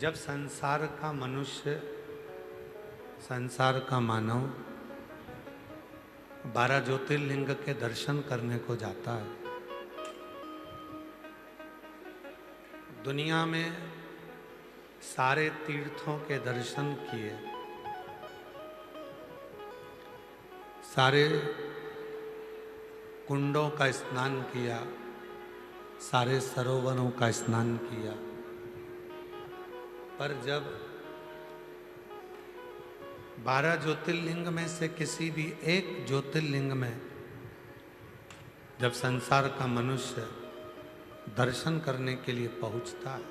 जब संसार का मनुष्य, संसार का मानव 12 ज्योतिर्लिंग के दर्शन करने को जाता है, दुनिया में सारे तीर्थों के दर्शन किए, सारे कुंडों का स्नान किया, सारे सरोवरों का स्नान किया, पर जब 12 ज्योतिर्लिंग में से किसी भी एक ज्योतिर्लिंग में जब संसार का मनुष्य दर्शन करने के लिए पहुंचता है,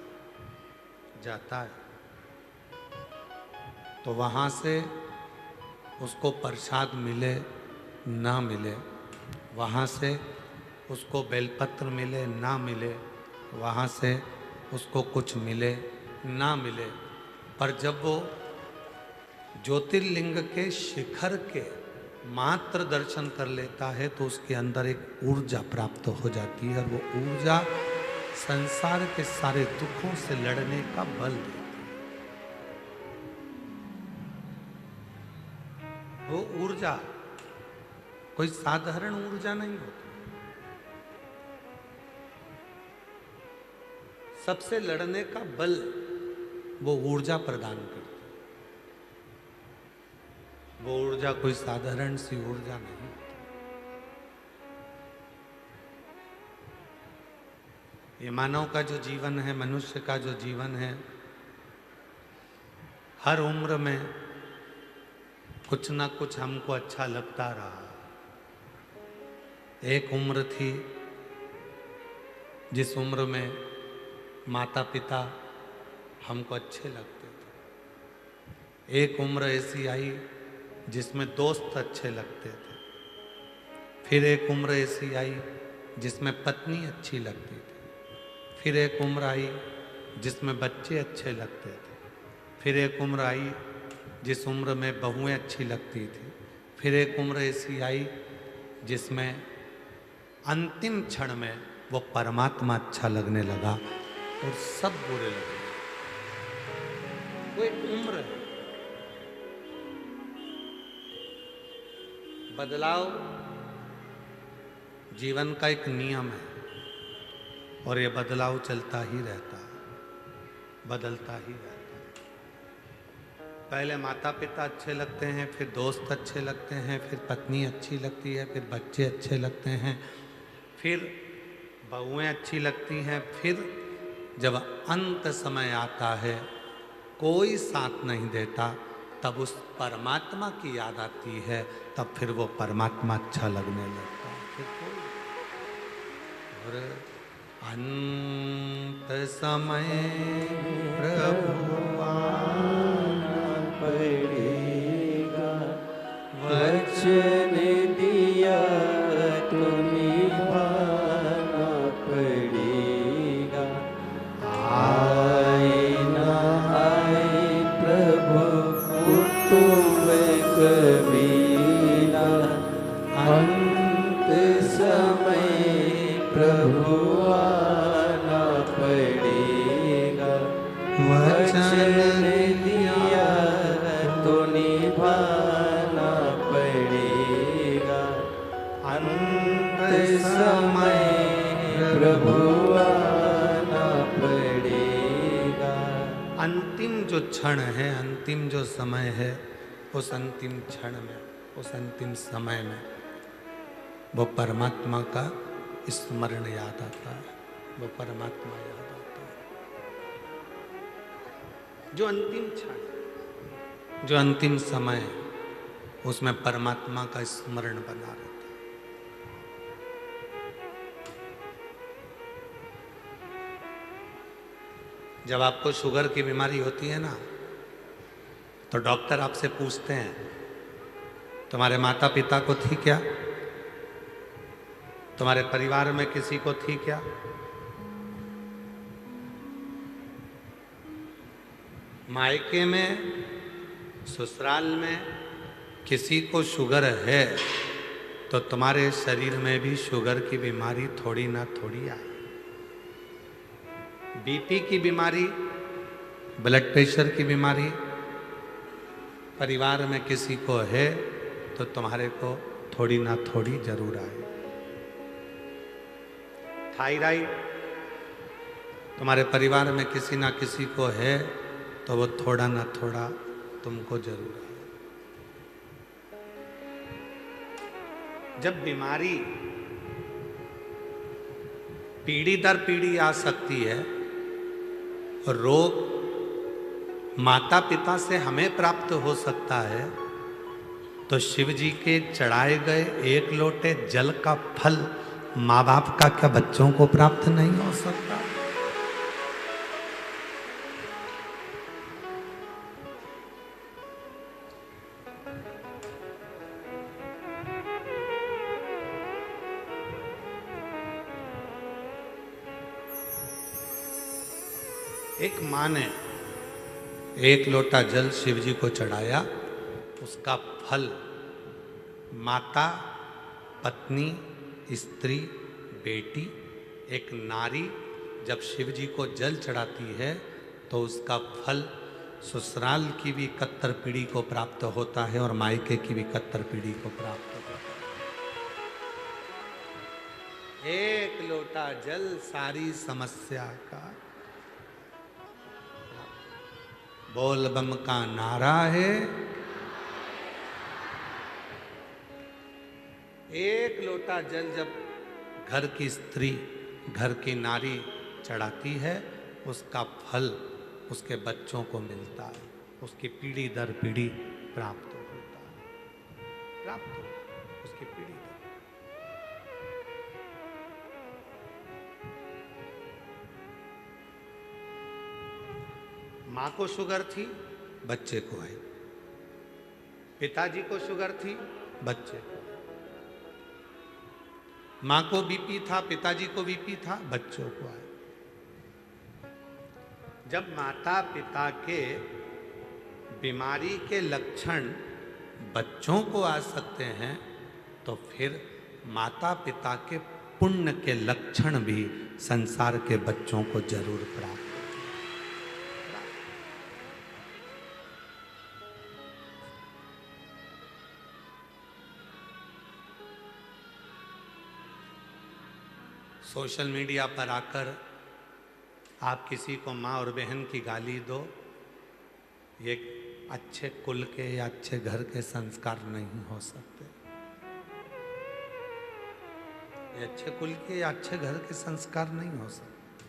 जाता है, तो वहां से उसको प्रसाद मिले ना मिले, वहां से उसको बेलपत्र मिले ना मिले, वहां से उसको कुछ मिले ना मिले, पर जब वो ज्योतिर्लिंग के शिखर के मात्र दर्शन कर लेता है तो उसके अंदर एक ऊर्जा प्राप्त हो जाती है, और वो ऊर्जा संसार के सारे दुखों से लड़ने का बल देती है। वो ऊर्जा कोई साधारण ऊर्जा नहीं होती, सबसे लड़ने का बल वो ऊर्जा प्रदान करती है। वो ऊर्जा कोई साधारण सी ऊर्जा नहीं होती। ये मानव का जो जीवन है, मनुष्य का जो जीवन है, हर उम्र में कुछ ना कुछ हमको अच्छा लगता रहा। एक उम्र थी जिस उम्र में माता पिता हमको अच्छे लगते थे। एक उम्र ऐसी आई जिसमें दोस्त अच्छे लगते थे। फिर एक उम्र ऐसी आई जिसमें पत्नी अच्छी लगती थी। फिर एक उम्र आई जिसमें बच्चे अच्छे लगते थे। फिर एक उम्र आई जिस उम्र में बहुएं अच्छी लगती थी। फिर एक उम्र ऐसी आई जिसमें अंतिम क्षण में वो परमात्मा अच्छा लगने लगा और सब बुरे लगे। वो एक उम्र है। बदलाव जीवन का एक नियम है और ये बदलाव चलता ही रहता है, बदलता ही रहता है। पहले माता पिता अच्छे लगते हैं, फिर दोस्त अच्छे लगते हैं, फिर पत्नी अच्छी लगती है, फिर बच्चे अच्छे लगते हैं, फिर बहुएं अच्छी लगती हैं। फिर जब अंत समय आता है, कोई साथ नहीं देता, तब उस परमात्मा की याद आती है, तब फिर वो परमात्मा अच्छा लगने लगता है। फिर कोई और अंत समय प्रभु आना पड़ेगा, वचन दिया तो निभाना पड़ेगा। आए ना आए प्रभु कुटुंब कबीला, अंत समय प्रभु आना पड़ेगा। वचन दिया तो निभाना पड़ेगा। अंत समय प्रभु आना पड़ेगा। अंतिम जो क्षण है, अंतिम जो समय है, उस अंतिम क्षण में, उस अंतिम समय में वो परमात्मा का स्मरण याद आता है, वो परमात्मा याद आता है। जो अंतिम क्षण, जो अंतिम समय है, उसमें परमात्मा का स्मरण बना रहता है। जब आपको शुगर की बीमारी होती है ना, तो डॉक्टर आपसे पूछते हैं तुम्हारे माता पिता को थी क्या, तुम्हारे परिवार में किसी को थी क्या? मायके में, ससुराल में किसी को शुगर है तो तुम्हारे शरीर में भी शुगर की बीमारी थोड़ी ना थोड़ी आई। बीपी की बीमारी ब्लड प्रेशर की बीमारी परिवार में किसी को है तो तुम्हारे को थोड़ी ना थोड़ी जरूर आए। थायराइड तुम्हारे परिवार में किसी ना किसी को है तो वो थोड़ा ना थोड़ा तुमको जरूर आए। जब बीमारी पीढ़ी दर पीढ़ी आ सकती है और रोग माता पिता से हमें प्राप्त हो सकता है, तो शिव जी के चढ़ाए गए एक लोटे जल का फल माँ बाप का क्या बच्चों को प्राप्त नहीं हो सकता? एक माँ ने एक लोटा जल शिव जी को चढ़ाया, उसका फल माता, पत्नी, स्त्री, बेटी, एक नारी जब शिव जी को जल चढ़ाती है तो उसका फल ससुराल की भी 71 पीढ़ी को प्राप्त होता है और मायके की भी 71 पीढ़ी को प्राप्त होता है। एक लोटा जल सारी समस्या का, बोल बम का नारा है। एक लोटा जल जब घर की स्त्री, घर की नारी चढ़ाती है, उसका फल उसके बच्चों को मिलता है, उसकी पीढ़ी दर पीढ़ी प्राप्त होता है, प्राप्त हो उसकी पीढ़ी दर। माँ को शुगर थी, बच्चे को आई। पिताजी को शुगर थी, बच्चे को। माँ को बीपी था, पिताजी को बीपी था, बच्चों को आए। जब माता पिता के बीमारी के लक्षण बच्चों को आ सकते हैं तो फिर माता पिता के पुण्य के लक्षण भी संसार के बच्चों को जरूर प्राप्त। सोशल मीडिया पर आकर आप किसी को माँ और बहन की गाली दो, ये अच्छे कुल के या अच्छे घर के संस्कार नहीं हो सकते। ये अच्छे कुल के या अच्छे घर के संस्कार नहीं हो सकते।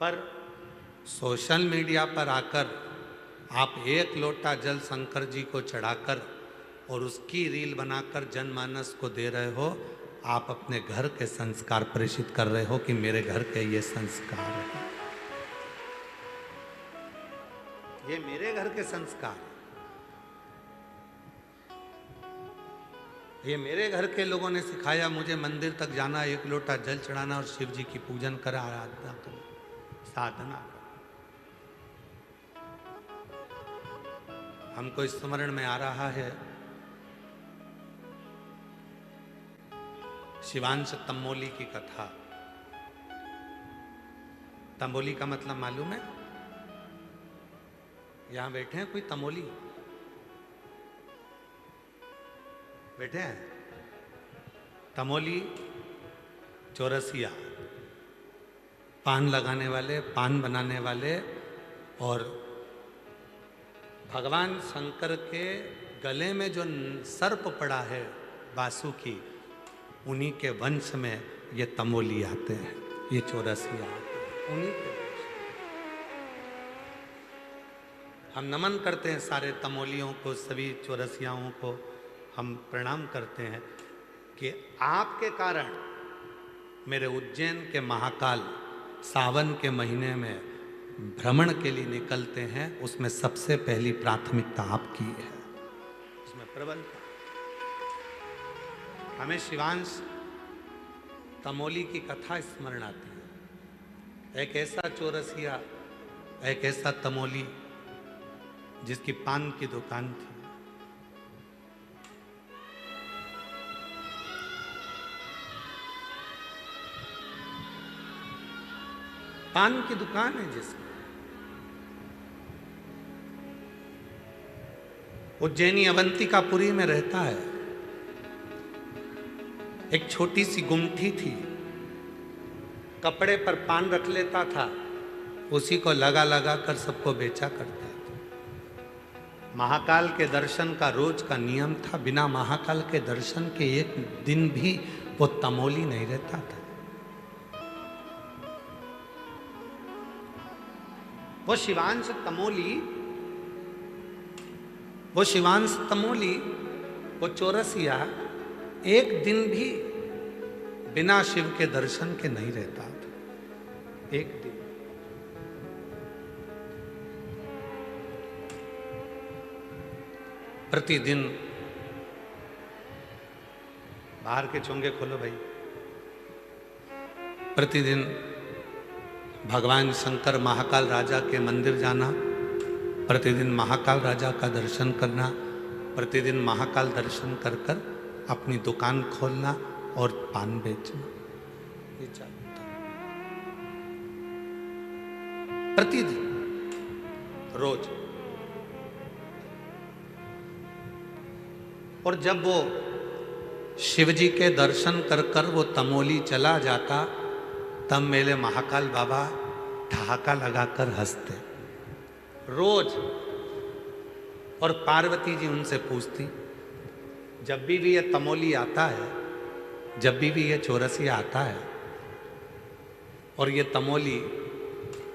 पर सोशल मीडिया पर आकर आप एक लोटा जल शंकर जी को चढ़ाकर और उसकी रील बनाकर जनमानस को दे रहे हो, आप अपने घर के संस्कार प्रेषित कर रहे हो कि मेरे घर के ये संस्कार है, ये मेरे घर के संस्कार, ये मेरे घर के लोगों ने सिखाया, मुझे मंदिर तक जाना, एक लोटा जल चढ़ाना और शिव जी की पूजन कर, आराधना कर, साधना कर। हमको स्मरण में आ रहा है शिवांश तमोली की कथा। तमोली का मतलब मालूम है? यहां बैठे हैं कोई तमोली? बैठे हैं? तमोली चौरसिया, पान लगाने वाले, पान बनाने वाले, और भगवान शंकर के गले में जो सर्प पड़ा है वासुकी, उन्हीं के वंश में ये तमोली आते हैं, ये चौरसिया आते हैं, उन्हीं के वंश। हम नमन करते हैं सारे तमोलियों को, सभी चौरसियाओं को हम प्रणाम करते हैं कि आपके कारण मेरे उज्जैन के महाकाल सावन के महीने में भ्रमण के लिए निकलते हैं, उसमें सबसे पहली प्राथमिकता आपकी है, उसमें प्रबलता। हमें शिवांश तमोली की कथा स्मरण आती है। एक ऐसा चौरसिया, एक ऐसा तमोली जिसकी पान की दुकान थी। पान की दुकान है जिसकी, उज्जैनी अवंतिकापुरी में रहता है। एक छोटी सी गुमठी थी, कपड़े पर पान रख लेता था, उसी को लगा लगा कर सबको बेचा करता था। महाकाल के दर्शन का रोज का नियम था, बिना महाकाल के दर्शन के एक दिन भी वो तमोली नहीं रहता था। वो शिवांश तमोली, वो चौरसिया एक दिन भी बिना शिव के दर्शन के नहीं रहता था। एक दिन। प्रतिदिन बाहर के चोंगे खोलो भाई। प्रतिदिन भगवान शंकर महाकाल राजा के मंदिर जाना, प्रतिदिन महाकाल राजा का दर्शन करना, प्रतिदिन महाकाल दर्शन कर कर अपनी दुकान खोलना और पान बेचना, ये चाहता। प्रतिदिन, रोज। और जब वो शिवजी के दर्शन कर कर वो तमोली चला जाता, तब मेरे महाकाल बाबा ठहाका लगाकर हंसते रोज। और पार्वती जी उनसे पूछती, जब भी ये तमोली आता है, जब भी ये चौरसिया आता है और ये तमोली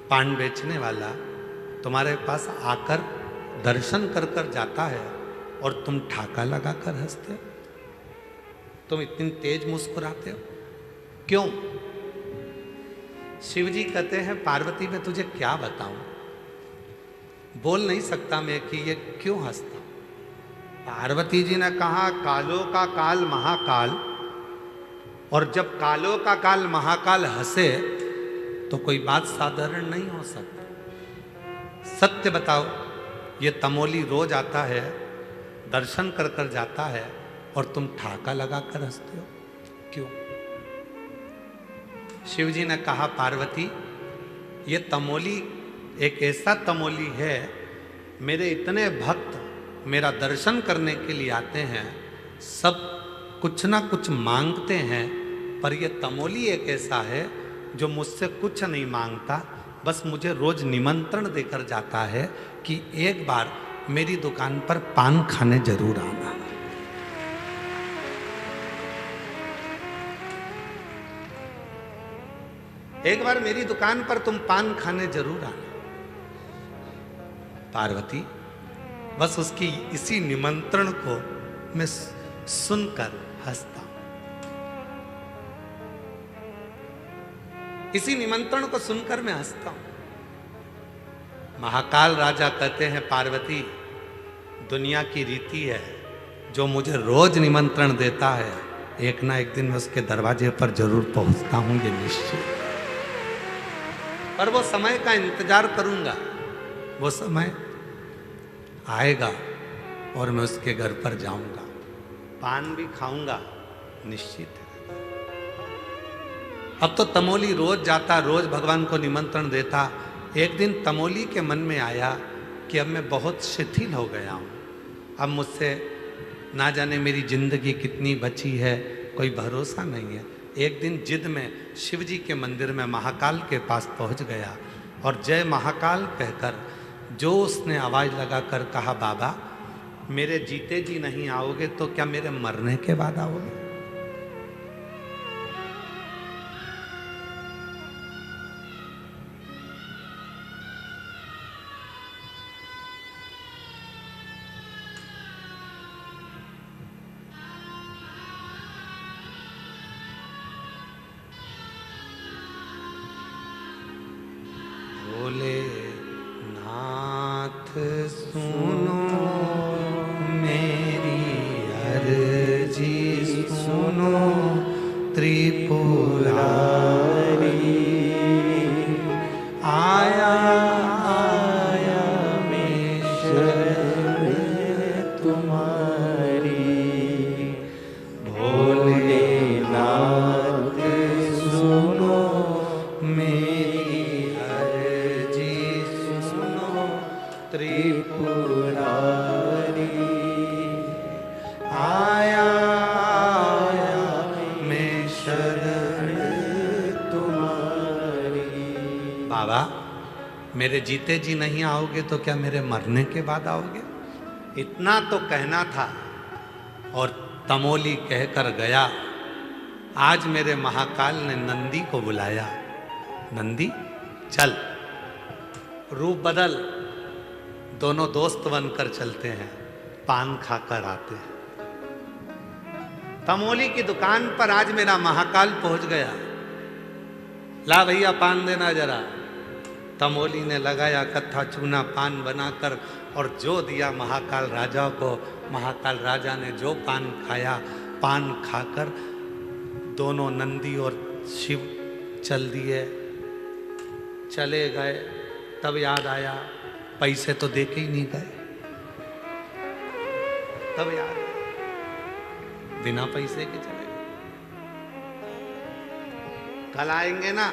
पान बेचने वाला तुम्हारे पास आकर दर्शन कर कर जाता है और तुम ठाका लगाकर हंसते हो, तुम इतनी तेज मुस्कुराते हो, क्यों? शिवजी कहते हैं, पार्वती मैं तुझे क्या बताऊं, बोल नहीं सकता मैं कि ये क्यों हंसता। पार्वती जी ने कहा, कालों का काल महाकाल, और जब कालों का काल महाकाल हंसे तो कोई बात साधारण नहीं हो सकती। सत्य बताओ, ये तमोली रोज आता है, दर्शन कर कर जाता है और तुम ठाका लगाकर हंसते हो, क्यों? शिवजी ने कहा, पार्वती ये तमोली एक ऐसा तमोली है, मेरे इतने भक्त मेरा दर्शन करने के लिए आते हैं, सब कुछ ना कुछ मांगते हैं, पर ये तमोली एक ऐसा है जो मुझसे कुछ नहीं मांगता, बस मुझे रोज निमंत्रण देकर जाता है कि एक बार मेरी दुकान पर पान खाने जरूर आना। एक बार मेरी दुकान पर तुम पान खाने जरूर आना। पार्वती बस उसकी इसी निमंत्रण को मैं सुनकर हंसता हूं, इसी निमंत्रण को सुनकर मैं हंसता हूं। महाकाल राजा कहते हैं, पार्वती दुनिया की रीति है, जो मुझे रोज निमंत्रण देता है, एक ना एक दिन मैं उसके दरवाजे पर जरूर पहुंचता हूं, ये निश्चित। पर वो समय का इंतजार करूंगा, वो समय आएगा और मैं उसके घर पर जाऊंगा, पान भी खाऊंगा, निश्चित है। अब तो तमोली रोज जाता, रोज भगवान को निमंत्रण देता। एक दिन तमोली के मन में आया कि अब मैं बहुत शिथिल हो गया हूँ, अब मुझसे ना जाने मेरी जिंदगी कितनी बची है, कोई भरोसा नहीं है। एक दिन जिद में शिवजी के मंदिर में महाकाल के पास पहुँच गया और जय महाकाल कहकर जो उसने आवाज़ लगाकर कहा, बाबा मेरे जीते जी नहीं आओगे तो क्या मेरे मरने के बाद आओगे? बोले नाथ सुनो मेरी अर्जी सुनो त्रिपुरारी, आया आया मैं शरण तुम्हारी। भोले नाथ सुनो मेरी अर्जी सुनो त्रिपुरारी, मेरे जीते जी नहीं आओगे तो क्या मेरे मरने के बाद आओगे? इतना तो कहना था और तमोली कहकर गया। आज मेरे महाकाल ने नंदी को बुलाया, नंदी चल, रूप बदल। दोनों दोस्त बनकर चलते हैं, पान खाकर आते हैं। तमोली की दुकान पर आज मेरा महाकाल पहुंच गया। ला भैया पान देना जरा। तमोली ने लगाया कत्था चूना पान बनाकर और जो दिया महाकाल राजा को। महाकाल राजा ने जो पान खाया, पान खाकर दोनों नंदी और शिव चल दिए, चले गए। तब याद आया पैसे तो दे के ही नहीं गए। तब याद आया बिना पैसे के चले गए। कल आएंगे ना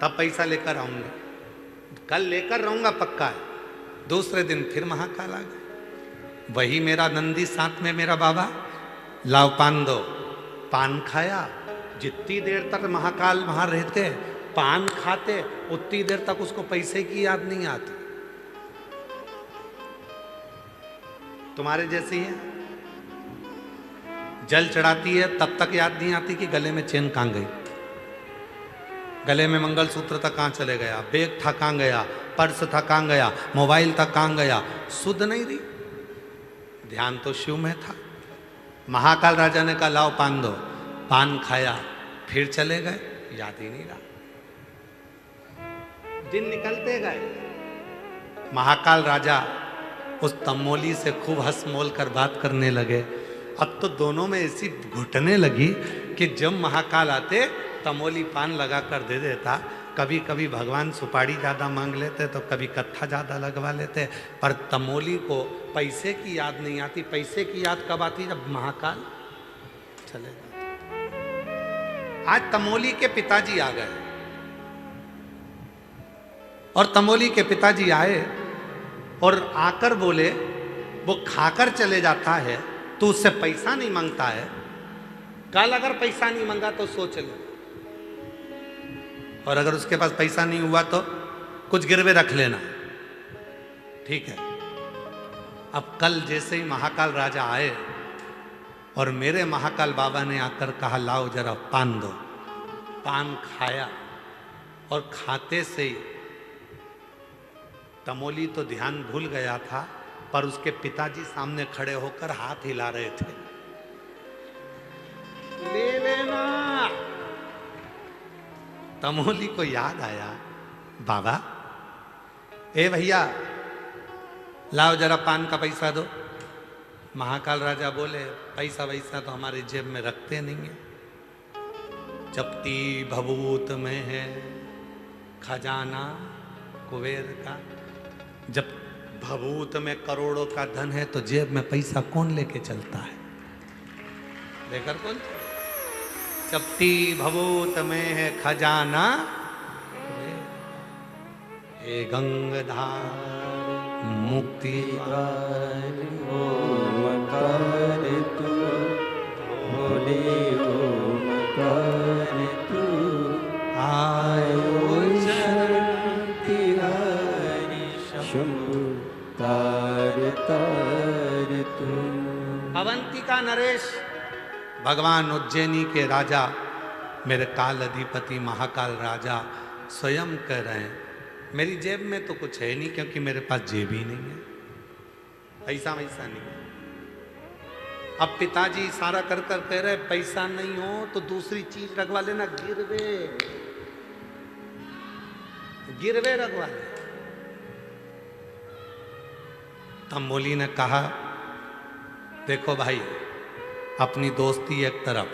तब पैसा लेकर आऊंगा, कल लेकर रहूंगा पक्का है। दूसरे दिन फिर महाकाल आ गए। वही मेरा नंदी साथ में मेरा बाबा, लाओ पान दो। पान खाया। जितनी देर तक महाकाल वहां रहते पान खाते उतनी देर तक उसको पैसे की याद नहीं आती। तुम्हारे जैसी है, जल चढ़ाती है तब तक याद नहीं आती कि गले में चेन कहां गई, गले में मंगलसूत्र था कहां चले गया, बैग था कहां गया, पर्स था कहां गया, मोबाइल था कहां गया, सुध नहीं रही। ध्यान तो शिव में था। महाकाल राजा ने कहा लाओ पान दो। पान खाया, फिर चले गए, याद ही नहीं रहा। दिन निकलते गए। महाकाल राजा उस तमोली से खूब हंस मोल कर बात करने लगे। अब तो दोनों में ऐसी घुटने लगी कि जब महाकाल आते तमोली पान लगा कर दे देता। कभी कभी भगवान सुपारी ज़्यादा मांग लेते तो कभी कत्था ज़्यादा लगवा लेते, पर तमोली को पैसे की याद नहीं आती। पैसे की याद कब आती? जब महाकाल चले जाते। आज तमोली के पिताजी आ गए और तमोली के पिताजी आए और आकर बोले वो खाकर चले जाता है तो उससे पैसा नहीं मांगता है। कल अगर पैसा नहीं मांगा तो सोच ले, और अगर उसके पास पैसा नहीं हुआ तो कुछ गिरवे रख लेना, ठीक है। अब कल जैसे ही महाकाल राजा आए और मेरे महाकाल बाबा ने आकर कहा लाओ जरा पान दो। पान खाया और खाते से ही तमोली तो ध्यान भूल गया था, पर उसके पिताजी सामने खड़े होकर हाथ हिला रहे थे, ले लेना। तमोली को याद आया, बाबा ए भैया लाओ जरा पान का पैसा दो। महाकाल राजा बोले पैसा वैसा तो हमारी जेब में रखते नहीं है, जप्ती भभूत में है खजाना कुबेर का। जब भभूत में करोड़ों का धन है तो जेब में पैसा कौन लेके चलता है? लेकर कौन? जप्ती भभूत में है खजाना हे गंगाधार मुक्ति ओमकार तू बोले ओमकार तू आयो तिहारी शंभु तार तार तू। अवंतिका नरेश भगवान उज्जैनी के राजा मेरे काल अधिपति महाकाल राजा स्वयं कह रहे हैं मेरी जेब में तो कुछ है नहीं, क्योंकि मेरे पास जेब ही नहीं है, पैसा वैसा नहीं है। अब पिताजी इशारा कर कर कह रहे पैसा नहीं हो तो दूसरी चीज रखवा लेना, गिरवे गिरवे रखवा ले। तमोली ने कहा देखो भाई अपनी दोस्ती एक तरफ,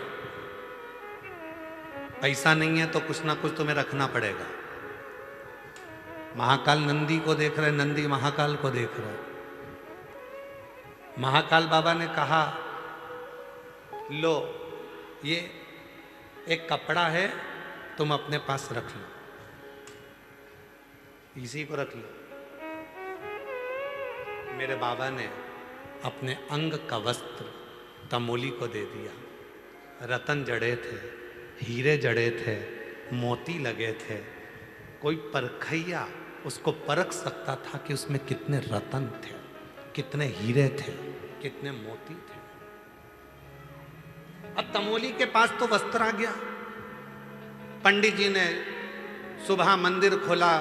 पैसा नहीं है तो कुछ ना कुछ तुम्हें रखना पड़ेगा। महाकाल नंदी को देख रहे, नंदी महाकाल को देख रहे। महाकाल बाबा ने कहा लो ये एक कपड़ा है तुम अपने पास रख लो, इसी को रख लो। मेरे बाबा ने अपने अंग का वस्त्र तमोली को दे दिया। रतन जड़े थे, हीरे जड़े थे, मोती लगे थे, कोई परखैया उसको परख सकता था कि उसमें कितने रतन थे, कितने हीरे थे, कितने मोती थे। अब तमोली के पास तो वस्त्र आ गया। पंडित जी ने सुबह मंदिर खोला।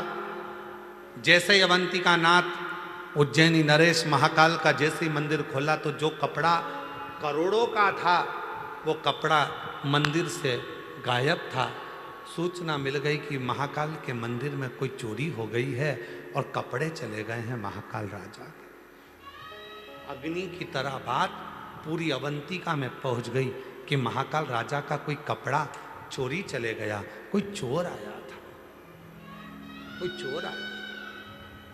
जैसे ही अवंतिका नाथ उज्जैनी नरेश महाकाल का जैसे ही मंदिर खोला तो जो कपड़ा करोड़ों का था वो कपड़ा मंदिर से गायब था। सूचना मिल गई कि महाकाल के मंदिर में कोई चोरी हो गई है और कपड़े चले गए हैं महाकाल राजा के। अग्नि की तरह बात पूरी अवंतिका में पहुंच गई कि महाकाल राजा का कोई कपड़ा चोरी चले गया, कोई चोर आया था, कोई चोर आया।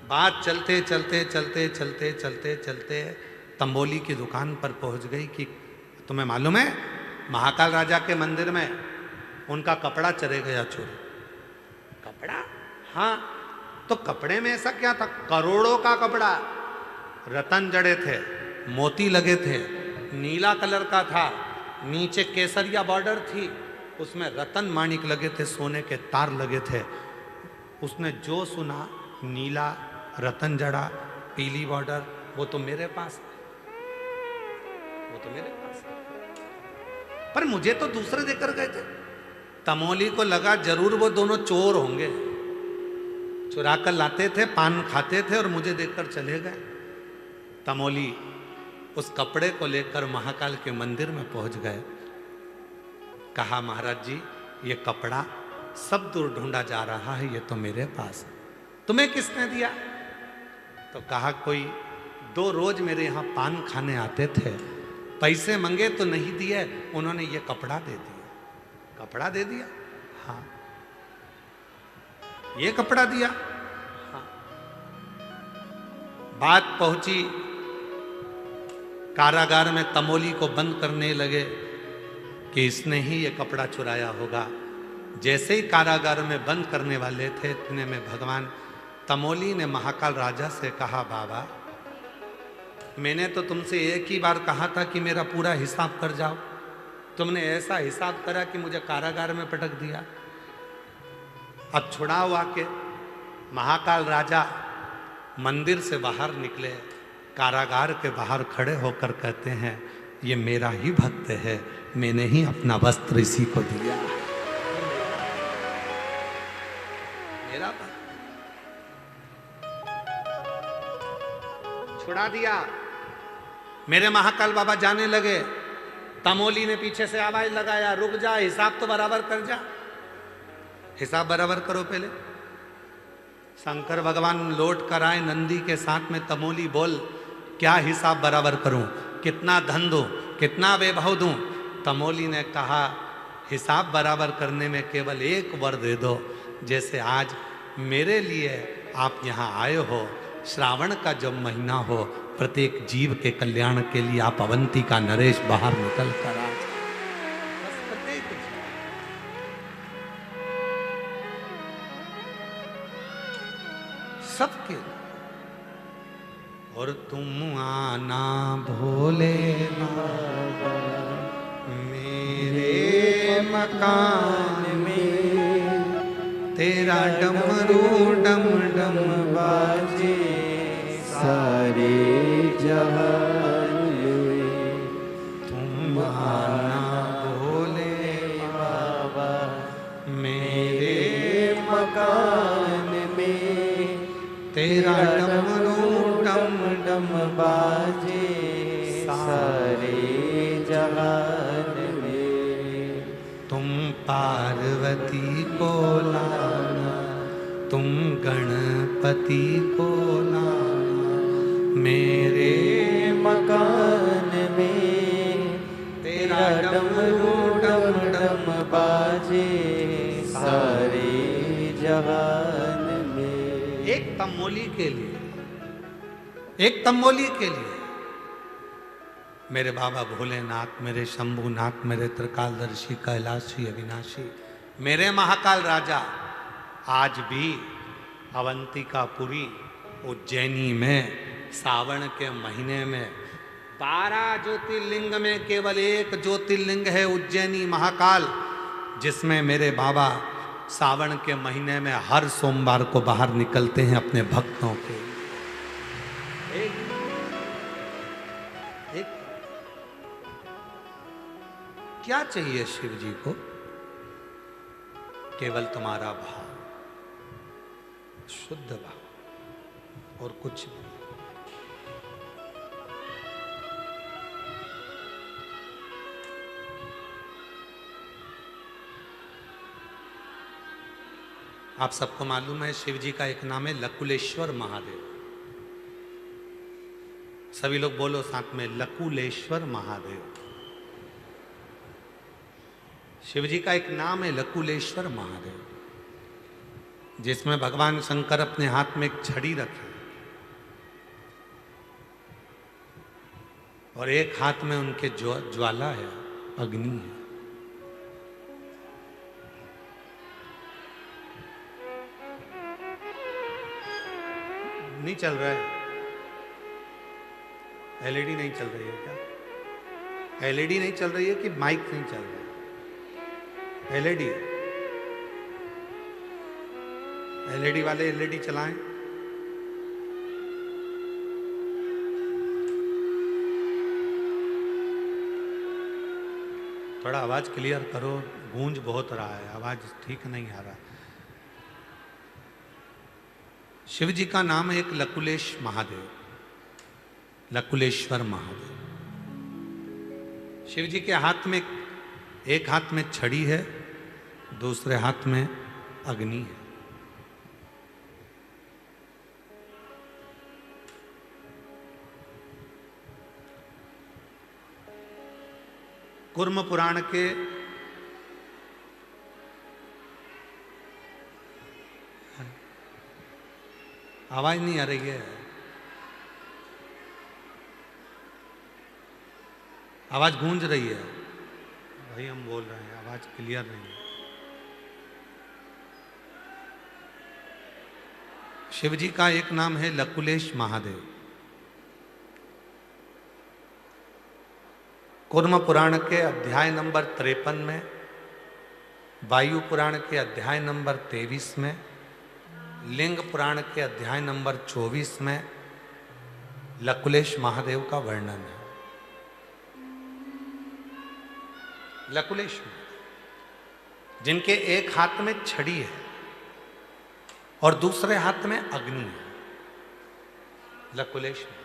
बात चलते चलते चलते चलते चलते चलते तंबोली की दुकान पर पहुंच गई कि तुम्हें मालूम है महाकाल राजा के मंदिर में उनका कपड़ा चले गया चोरी। कपड़ा? हाँ। तो कपड़े में ऐसा क्या था? करोड़ों का कपड़ा, रतन जड़े थे, मोती लगे थे, नीला कलर का था, नीचे केसरिया बॉर्डर थी, उसमें रतन माणिक लगे थे, सोने के तार लगे थे। उसने जो सुना नीला रतन जड़ा पीली बॉर्डर, वो तो मेरे पास है, वो तो मेरे पास है। पर मुझे तो दूसरे देकर गए थे। तमोली को लगा जरूर वो दोनों चोर होंगे, चुरा कर लाते थे, पान खाते थे और मुझे देकर चले गए। तमोली उस कपड़े को लेकर महाकाल के मंदिर में पहुंच गए। कहा महाराज जी ये कपड़ा सब दूर ढूंढा जा रहा है, ये तो मेरे पास है, तुम्हें किसने दिया? तो कहा कोई 2 रोज मेरे यहाँ पान खाने आते थे, पैसे मंगे तो नहीं दिए, उन्होंने ये कपड़ा दे दिया। कपड़ा दे दिया? हाँ। ये कपड़ा दिया? हाँ। बात पहुंची कारागार में, तमोली को बंद करने लगे कि इसने ही ये कपड़ा चुराया होगा। जैसे ही कारागार में बंद करने वाले थे इतने में भगवान तमोली ने महाकाल राजा से कहा बाबा मैंने तो तुमसे एक ही बार कहा था कि मेरा पूरा हिसाब कर जाओ, तुमने ऐसा हिसाब करा कि मुझे कारागार में पटक दिया। अब छुड़ाओ आके। महाकाल राजा मंदिर से बाहर निकले, कारागार के बाहर खड़े होकर कहते हैं ये मेरा ही भक्त है, मैंने ही अपना वस्त्र इसी को दिया, मेरा भक्त। छुड़ा दिया। मेरे महाकाल बाबा जाने लगे। तमोली ने पीछे से आवाज लगाया रुक जा, हिसाब तो बराबर कर जा, हिसाब बराबर करो पहले। शंकर भगवान लौट कर आए नंदी के साथ में। तमोली बोल क्या हिसाब बराबर करूं, कितना धन दूं, कितना वैभव दूं? तमोली ने कहा हिसाब बराबर करने में केवल एक वर दे दो। जैसे आज मेरे लिए आप यहाँ आए हो, श्रावण का जब महीना हो, प्रत्येक जीव के कल्याण के लिए आप अवंतिका नरेश बाहर निकल कर आ बस प्रत्येक सबके। और तुम आना भोले बाबा मेरे मकान में, तेरा डमरू डम डम बाजे सारे जहान में। तुम आना भोले बाबा मेरे मकान में, तेरा डमरू डम डम बाजे सारे जहान में। तुम पार्वती को लाना, तुम गणपति को लाना मेरे मकान में, तेरा डमरू डम डम बाजे सारे जहान में। एक तमोली के लिए, एक तमोली के लिए मेरे बाबा भोलेनाथ, मेरे शंभुनाथ, मेरे त्रिकालदर्शी, कैलाशी, अविनाशी, मेरे महाकाल राजा आज भी अवंतिकापुरी उज्जैनी में सावन के महीने में 12 ज्योतिर्लिंग में केवल एक ज्योतिर्लिंग है उज्जैनी महाकाल, जिसमें मेरे बाबा सावन के महीने में हर सोमवार को बाहर निकलते हैं अपने भक्तों के। एक क्या चाहिए शिव जी को? केवल तुम्हारा भाव, शुद्ध भाव, और कुछ नहीं। आप सबको मालूम है शिव जी का एक नाम है लकुलेश्वर महादेव। सभी लोग बोलो साथ में, लकुलेश्वर महादेव। शिव जी का एक नाम है लकुलेश्वर महादेव, जिसमें भगवान शंकर अपने हाथ में एक छड़ी रखे और एक हाथ में उनके ज्वाला है, अग्नि है। नहीं चल रहा है? एलईडी नहीं चल रही है क्या? एलईडी नहीं चल रही है कि माइक नहीं चल रहा है? एलईडी, एलईडी वाले एलईडी चलाएं। थोड़ा आवाज क्लियर करो, गूंज बहुत रहा है, आवाज ठीक नहीं आ रहा। शिव जी का नाम है एक लकुलेश महादेव, लकुलेश्वर महादेव। शिव जी के हाथ में, एक हाथ में छड़ी है, दूसरे हाथ में अग्नि है। कूर्म पुराण के आवाज नहीं आ रही है, आवाज गूंज रही है। वही हम बोल रहे हैं, आवाज क्लियर नहीं है। शिव जी का एक नाम है लकुलेश महादेव। कूर्म पुराण के अध्याय नंबर 53 में, वायु पुराण के अध्याय नंबर 23 में, लिंग पुराण के अध्याय नंबर 24 में लकुलेश महादेव का वर्णन है। लकुलेश महादेव जिनके एक हाथ में छड़ी है और दूसरे हाथ में अग्नि है, लकुलेश महादेव।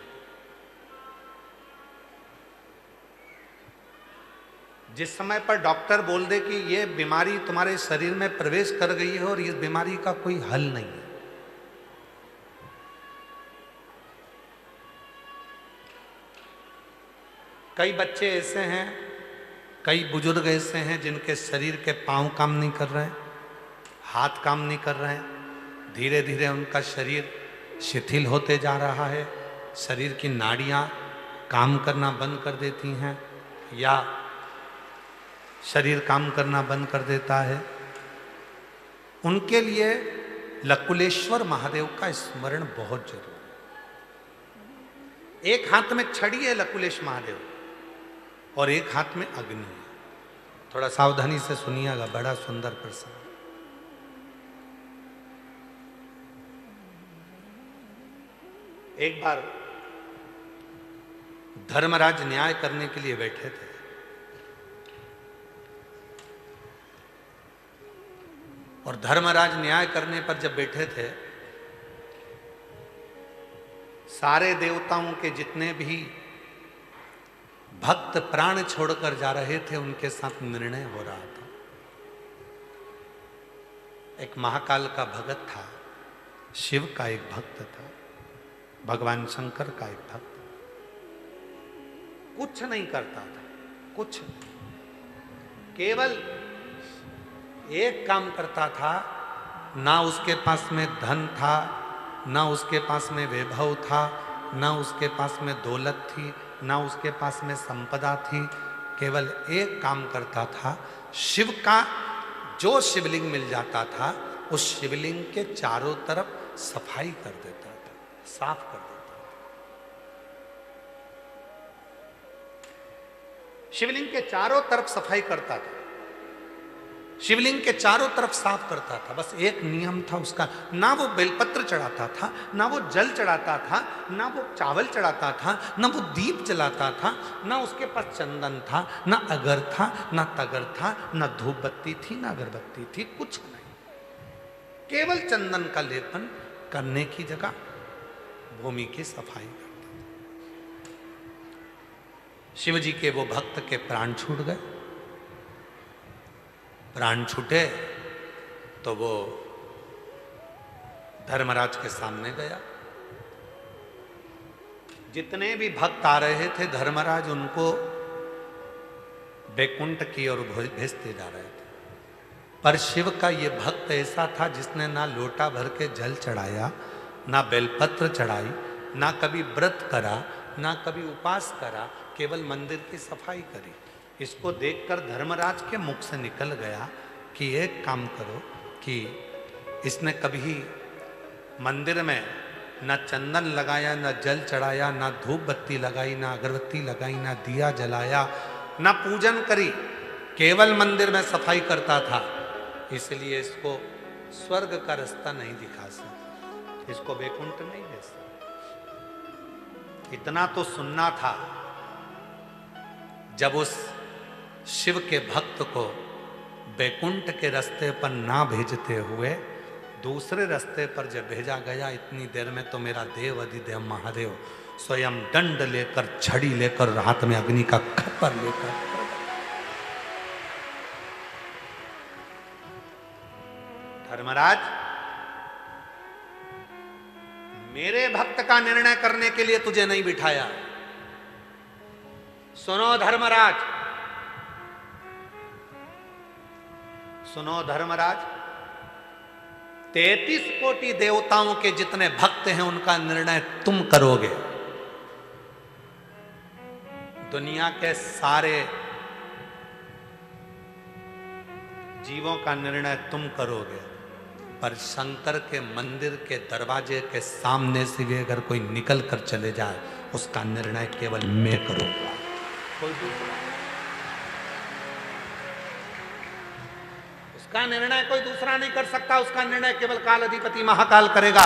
जिस समय पर डॉक्टर बोल दे कि ये बीमारी तुम्हारे शरीर में प्रवेश कर गई है और इस बीमारी का कोई हल नहीं है, कई बच्चे ऐसे हैं, कई बुजुर्ग ऐसे हैं जिनके शरीर के पांव काम नहीं कर रहे हैं, हाथ काम नहीं कर रहे हैं, धीरे धीरे उनका शरीर शिथिल होते जा रहा है, शरीर की नाड़ियां काम करना बंद कर देती हैं या शरीर काम करना बंद कर देता है। उनके लिए लकुलेश्वर महादेव का स्मरण बहुत जरूरी है। एक हाथ में छड़ी है लकुलेश महादेव और एक हाथ में अग्नि है। थोड़ा सावधानी से सुनिएगा, बड़ा सुंदर प्रसंग। एक बार धर्मराज न्याय करने के लिए बैठे थे और धर्मराज न्याय करने पर जब बैठे थे, सारे देवताओं के जितने भी भक्त प्राण छोड़कर जा रहे थे उनके साथ निर्णय हो रहा था। एक महाकाल का भगत था, शिव का एक भक्त था, भगवान शंकर का एक भक्त, कुछ नहीं करता था, कुछ केवल एक काम करता था। ना उसके पास में धन था, ना उसके पास में वैभव था, ना उसके पास में दौलत थी, ना उसके पास में संपदा थी। केवल एक काम करता था, शिव का जो शिवलिंग मिल जाता था उस शिवलिंग के चारों तरफ सफाई कर देता था, साफ कर देता था। शिवलिंग के चारों तरफ सफाई करता था। शिवलिंग के चारों तरफ साफ करता था। बस एक नियम था उसका, ना वो बेलपत्र चढ़ाता था, ना वो जल चढ़ाता था, ना वो चावल चढ़ाता था, ना वो दीप जलाता था, ना उसके पास चंदन था, ना अगर था, ना तगर था, ना धूप बत्ती थी, ना अगरबत्ती थी, कुछ नहीं। केवल चंदन का लेपन करने की जगह भूमि की सफाई करता था। शिव जी के वो भक्त के प्राण छूट गए। प्राण छूटे तो वो धर्मराज के सामने गया। जितने भी भक्त आ रहे थे धर्मराज उनको बैकुंठ की ओर भेजते जा रहे थे। पर शिव का ये भक्त ऐसा था जिसने ना लोटा भर के जल चढ़ाया, ना बेलपत्र चढ़ाई, ना कभी व्रत करा, ना कभी उपास करा, केवल मंदिर की सफाई करी। इसको देखकर धर्मराज के मुख से निकल गया कि एक काम करो कि इसने कभी मंदिर में न चंदन लगाया, न जल चढ़ाया, न धूप बत्ती लगाई, न अगरबत्ती लगाई, न दिया जलाया, न पूजन करी, केवल मंदिर में सफाई करता था, इसलिए इसको स्वर्ग का रास्ता नहीं दिखा सकता, इसको वैकुंठ नहीं दे सकता। इतना तो सुनना था। जब उस शिव के भक्त को वैकुंठ के रास्ते पर ना भेजते हुए दूसरे रास्ते पर जब भेजा गया, इतनी देर में तो मेरा देव अधिदेव महादेव स्वयं दंड लेकर, छड़ी लेकर, हाथ में अग्नि का खप्पर लेकर धर्मराज, मेरे भक्त का निर्णय करने के लिए तुझे नहीं बिठाया। सुनो धर्मराज, सुनो धर्मराज, 33 कोटि देवताओं के जितने भक्त हैं उनका निर्णय तुम करोगे। दुनिया के सारे जीवों का निर्णय तुम करोगे, पर शंकर के मंदिर के दरवाजे के सामने से भी अगर कोई निकल कर चले जाए उसका निर्णय केवल मैं करूंगा, कोई दूसरा। उसका निर्णय कोई दूसरा नहीं कर सकता। उसका निर्णय केवल काल अधिपति महाकाल करेगा,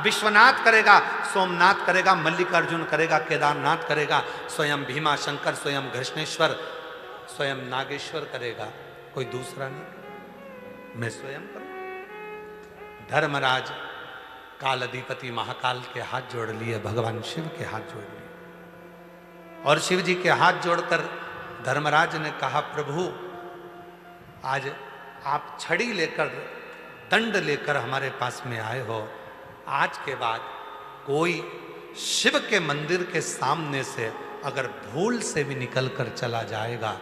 विश्वनाथ करेगा, सोमनाथ करेगा, मल्लिकार्जुन करेगा, केदारनाथ करेगा, स्वयं भीमा शंकर, स्वयं घृष्णेश्वर, स्वयं नागेश्वर करेगा, कोई दूसरा नहीं, मैं स्वयं करूं। धर्मराज काल अधिपति महाकाल के हाथ जोड़ लिए, भगवान शिव के हाथ जोड़ लिए, और शिव जी के हाथ जोड़कर धर्मराज ने कहा, प्रभु आज आप छड़ी लेकर, दंड लेकर हमारे पास में आए हो। आज के बाद कोई शिव के मंदिर के सामने से अगर भूल से भी निकल कर चला जाएगा,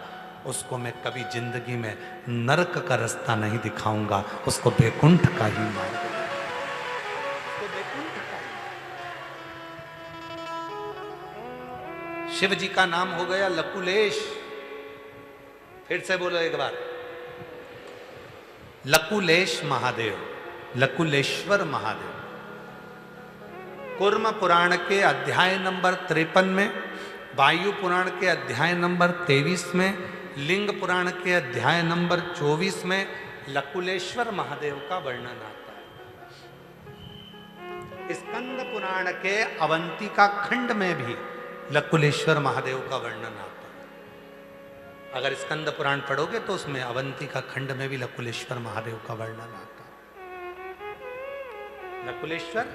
उसको मैं कभी जिंदगी में नरक का रास्ता नहीं दिखाऊंगा, उसको वैकुंठ का ही मार्ग, उसको वैकुंठ का ही। शिव जी का नाम हो गया लकुलेश। फिर से बोलो एक बार, लकुलेश महादेव, लकुलेश्वर महादेव। कूर्म पुराण के अध्याय नंबर 53 में, वायु पुराण के अध्याय नंबर 23 में, लिंग पुराण के अध्याय नंबर 24 में लकुलेश्वर महादेव का वर्णन आता है। स्कंद पुराण के अवंतिका खंड में भी लकुलेश्वर महादेव का वर्णन आता है। अगर स्कंद पुराण पढ़ोगे तो उसमें अवंतिका खंड में भी लकुलेश्वर महादेव का वर्णन आता है। लकुलेश्वर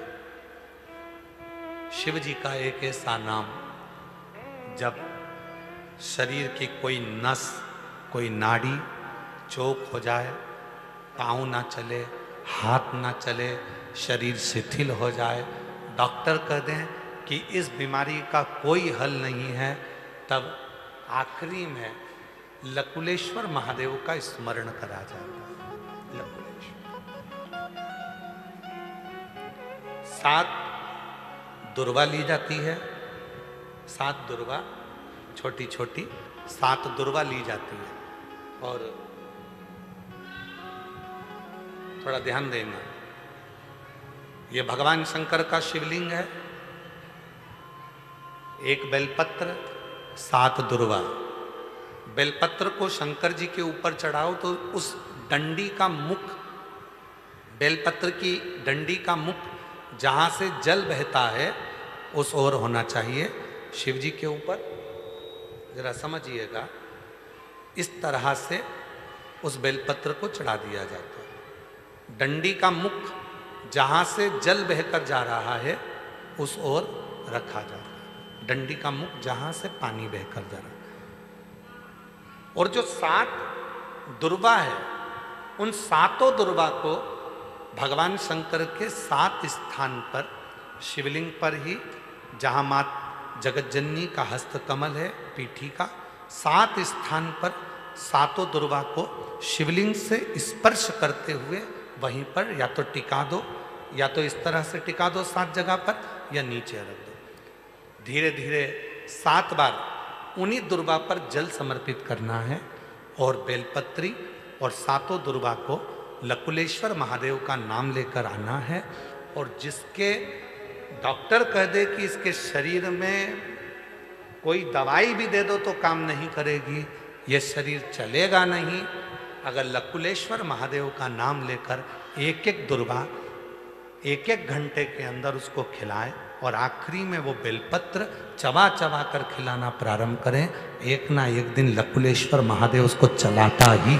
शिव जी का एक ऐसा नाम, जब शरीर की कोई नस, कोई नाड़ी चौक हो जाए, पाँव ना चले, हाथ ना चले, शरीर शिथिल हो जाए, डॉक्टर कह दें कि इस बीमारी का कोई हल नहीं है, तब आखिरी में लकुलेश्वर महादेव का स्मरण करा जाता है। लकुलेश्वर 7 दुर्वा ली जाती है, 7 दुर्वा, छोटी छोटी 7 दुर्वा ली जाती है। और थोड़ा ध्यान देना, ये भगवान शंकर का शिवलिंग है। एक बेलपत्र, 7 दुर्वा। बेलपत्र को शंकर जी के ऊपर चढ़ाओ तो उस डंडी का मुख, बेलपत्र की डंडी का मुख जहाँ से जल बहता है उस ओर होना चाहिए शिव जी के ऊपर। जरा समझिएगा, इस तरह से उस बेलपत्र को चढ़ा दिया जाता है। डंडी का मुख जहाँ से जल बहकर जा रहा है उस ओर रखा जाता है। डंडी का मुख जहाँ से पानी बहकर जा रहा है। और जो 7 दुर्वा है, उन 7 दुर्वा को भगवान शंकर के 7 स्थान पर, शिवलिंग पर ही, जहाँ माँ जगतजननी का हस्त कमल है, पीठी का, 7 स्थान पर 7 दुर्वा को शिवलिंग से स्पर्श करते हुए वहीं पर या तो टिका दो, या तो इस तरह से टिका दो 7 जगह पर, या नीचे रख दो। धीरे धीरे 7 बार उन्हीं दुर्वा पर जल समर्पित करना है और बेलपत्री और 7 दुर्वा को लकुलेश्वर महादेव का नाम लेकर आना है। और जिसके डॉक्टर कह दे कि इसके शरीर में कोई दवाई भी दे दो तो काम नहीं करेगी, ये शरीर चलेगा नहीं, अगर लकुलेश्वर महादेव का नाम लेकर एक एक दुर्वा 1-1 घंटे के अंदर उसको खिलाएं और आखिरी में वो बेलपत्र चबा चबा कर खिलाना प्रारंभ करें, एक ना एक दिन लकुलेश्वर महादेव उसको चलाता ही।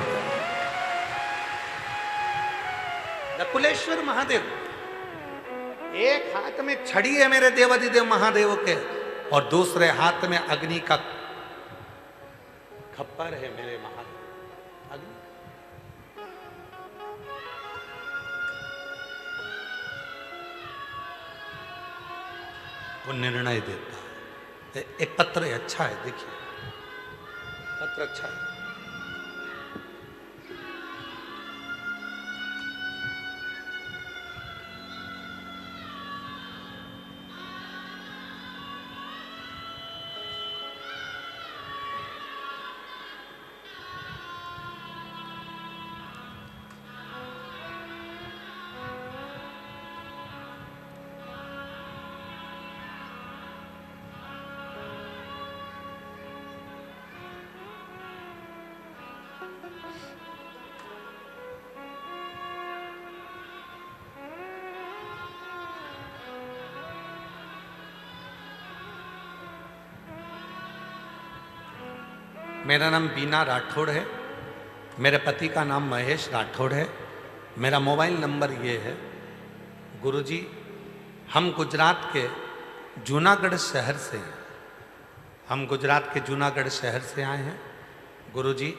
लकुलेश्वर महादेव, एक हाथ में छड़ी है मेरे देवाधिदेव महादेव के और दूसरे हाथ में अग्नि का खप्पर है मेरे महादेव। अग्नि वो निर्णय देता है। एक पत्र है, अच्छा है, देखिए पत्र अच्छा है। मेरा नाम बीना राठौड़ है, मेरे पति का नाम महेश राठौड़ है। मेरा मोबाइल नंबर ये है। गुरुजी, हम गुजरात के जूनागढ़ शहर से हैं। हम गुजरात के जूनागढ़ शहर से आए हैं। गुरुजी,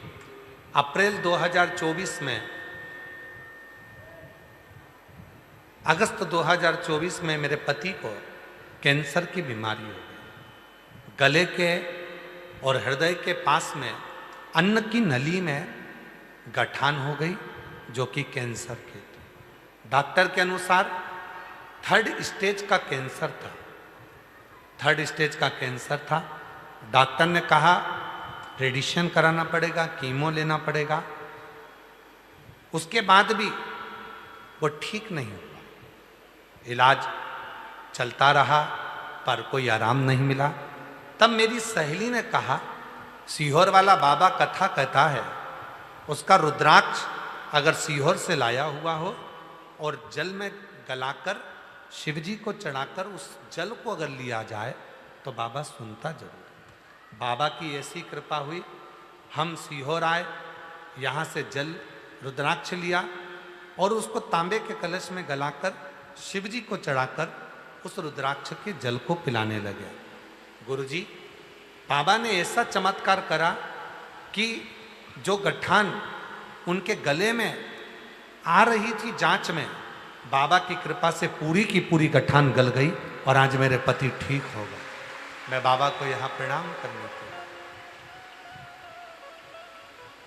अप्रैल 2024 में, अगस्त 2024 में मेरे पति को कैंसर की बीमारी हो गई। गले के और हृदय के पास में अन्न की नली में गठान हो गई, जो कि कैंसर की थी। डॉक्टर के अनुसार 3rd स्टेज का कैंसर था। 3rd स्टेज का कैंसर था। डॉक्टर ने कहा रेडिएशन कराना पड़ेगा, कीमो लेना पड़ेगा। उसके बाद भी वो ठीक नहीं हुआ। इलाज चलता रहा पर कोई आराम नहीं मिला। तब मेरी सहेली ने कहा, सीहोर वाला बाबा कथा कहता है, उसका रुद्राक्ष अगर सीहोर से लाया हुआ हो और जल में गलाकर शिवजी को चढ़ाकर उस जल को अगर लिया जाए तो बाबा सुनता जरूर। बाबा की ऐसी कृपा हुई, हम सीहोर आए, यहाँ से जल रुद्राक्ष लिया और उसको तांबे के कलश में गलाकर शिवजी को चढ़ाकर उस रुद्राक्ष के जल को पिलाने लगे। गुरुजी, बाबा ने ऐसा चमत्कार करा कि जो गठान उनके गले में आ रही थी जांच में, बाबा की कृपा से पूरी की पूरी गठान गल गई और आज मेरे पति ठीक हो गए। मैं बाबा को यहाँ प्रणाम करने के लिए,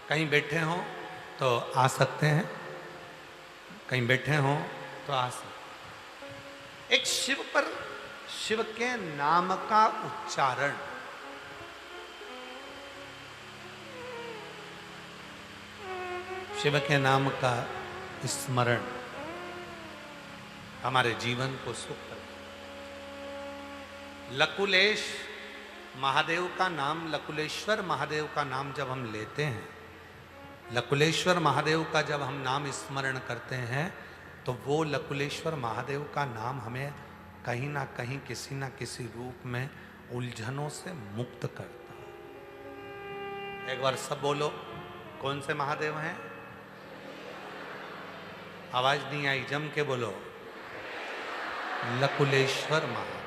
कहीं बैठे हों तो आ सकते हैं, कहीं बैठे हों तो आ सकते। एक शिव पर, शिव के नाम का उच्चारण, शिव के नाम का स्मरण हमारे जीवन को सुख कर। लकुलेश महादेव का नाम, लकुलेश्वर महादेव का नाम जब हम लेते हैं लकुलेश्वर महादेव का जब हम नाम स्मरण करते हैं तो वो लकुलेश्वर महादेव का नाम हमें कहीं ना कहीं किसी ना किसी रूप में उलझनों से मुक्त करता है। एक बार सब बोलो, कौन से महादेव हैं? आवाज नहीं आई, जम के बोलो। लकुलेश्वर महादेव।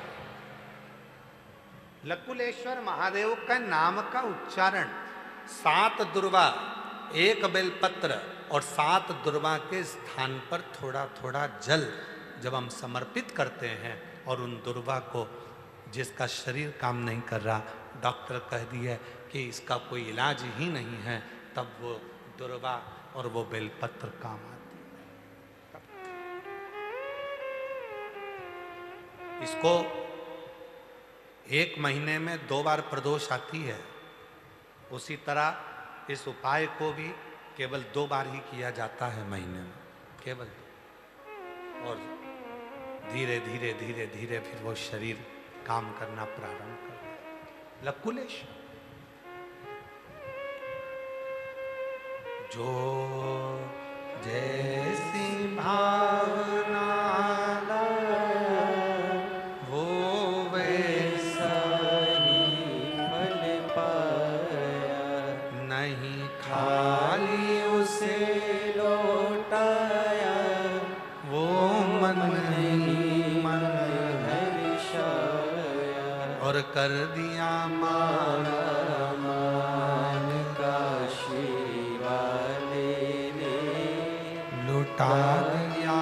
लकुलेश्वर महादेव का नाम का उच्चारण 7 दुर्वा, 1 बेलपत्र और 7 दुर्वा के स्थान पर थोड़ा थोड़ा जल जब हम समर्पित करते हैं और उन दुर्वा को, जिसका शरीर काम नहीं कर रहा, डॉक्टर कह दिया कि इसका कोई इलाज ही नहीं है, तब वो दुर्वा और वो बेलपत्र काम आती है। इसको 1 महीने में 2 बार प्रदोष आती है, उसी तरह इस उपाय को भी केवल 2 बार ही किया जाता है महीने में, केवल। और धीरे धीरे धीरे धीरे फिर वो शरीर काम करना प्रारंभ कर। लकुलेश्वर जो जैसी भावना वो वैसा ही फल पाया, नहीं खाली उसे लौटाया, वो मन नहीं मन हर्षाया, और कर दिया माना मान काशी वाले ने, लुटा दिया।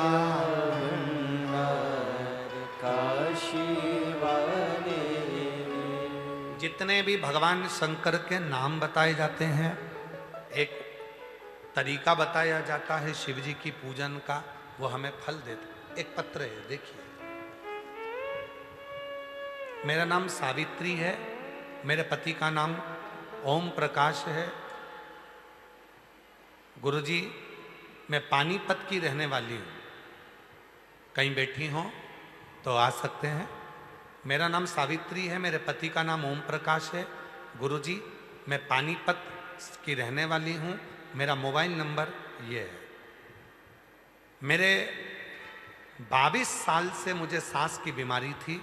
काशी वाले ने। जितने भी भगवान शंकर के नाम बताए जाते हैं, एक तरीका बताया जाता है शिव जी की पूजन का, वो हमें फल देते। एक पत्र है, देखिए। मेरा नाम सावित्री है, मेरे पति का नाम ओम प्रकाश है। गुरुजी, मैं पानीपत की रहने वाली हूँ, कहीं बैठी हो तो आ सकते हैं। मेरा नाम सावित्री है, मेरे पति का नाम ओम प्रकाश है। गुरुजी, मैं पानीपत की रहने वाली हूँ, मेरा मोबाइल नंबर ये है। मेरे 22 साल से मुझे सांस की बीमारी थी।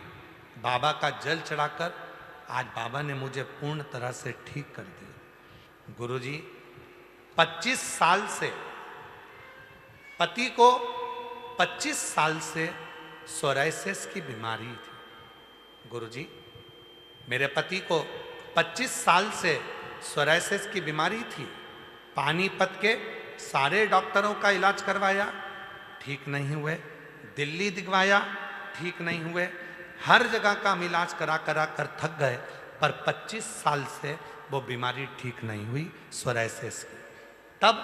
बाबा का जल चढ़ाकर आज बाबा ने मुझे पूर्ण तरह से ठीक कर दिया। गुरुजी, 25 साल से पति को 25 साल से सोराइसिस की बीमारी थी। गुरुजी, मेरे पति को 25 साल से सोराइसिस की बीमारी थी। पानीपत के सारे डॉक्टरों का इलाज करवाया, ठीक नहीं हुए। दिल्ली दिखवाया, ठीक नहीं हुए। हर जगह का हम इलाज करा कर थक गए, पर 25 साल से वो बीमारी ठीक नहीं हुई, सोराइसिस की। तब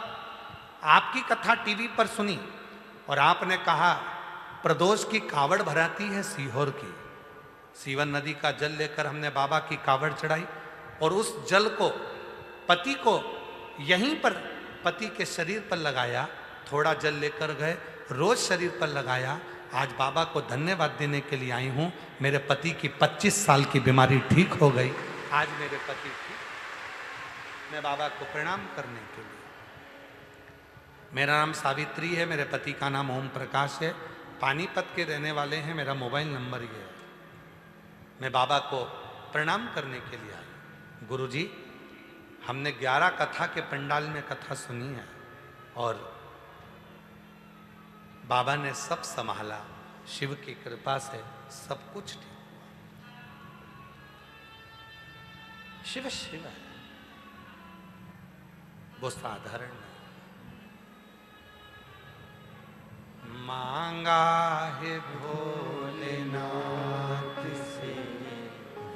आपकी कथा टीवी पर सुनी और आपने कहा प्रदोष की कावड़ भराती है सीहोर की। सीवन नदी का जल लेकर हमने बाबा की कावड़ चढ़ाई और उस जल को पति को यहीं पर पति के शरीर पर लगाया। थोड़ा जल लेकर गए, रोज शरीर पर लगाया। आज बाबा को धन्यवाद देने के लिए आई हूँ। मेरे पति की 25 साल की बीमारी ठीक हो गई। आज मेरे पति ठीक। मैं बाबा को प्रणाम करने के लिए। मेरा नाम सावित्री है, मेरे पति का नाम ओम प्रकाश है, पानीपत के रहने वाले हैं। मेरा मोबाइल नंबर ये है। मैं बाबा को प्रणाम करने के लिए आई। गुरुजी, हमने 11 कथा के पंडाल में कथा सुनी है और बाबा ने सब संभाला। शिव की कृपा से सब कुछ ठीक हुआ। शिव शिव है, वो साधारण नहीं। मांगा है भोलेनाथ से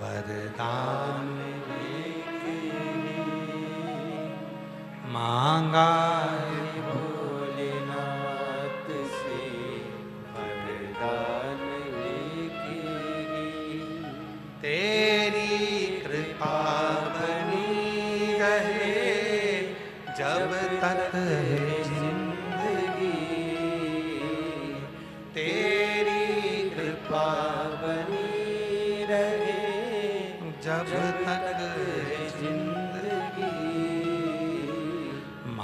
वरदान लेके, मांगा है भोलेनाथ से वरदान लेके, तेरी कृपा बनी रहे जब तक है जिंदगी, तेरी कृपा बनी रहे जब तक है जिंदगी। जिंदगी।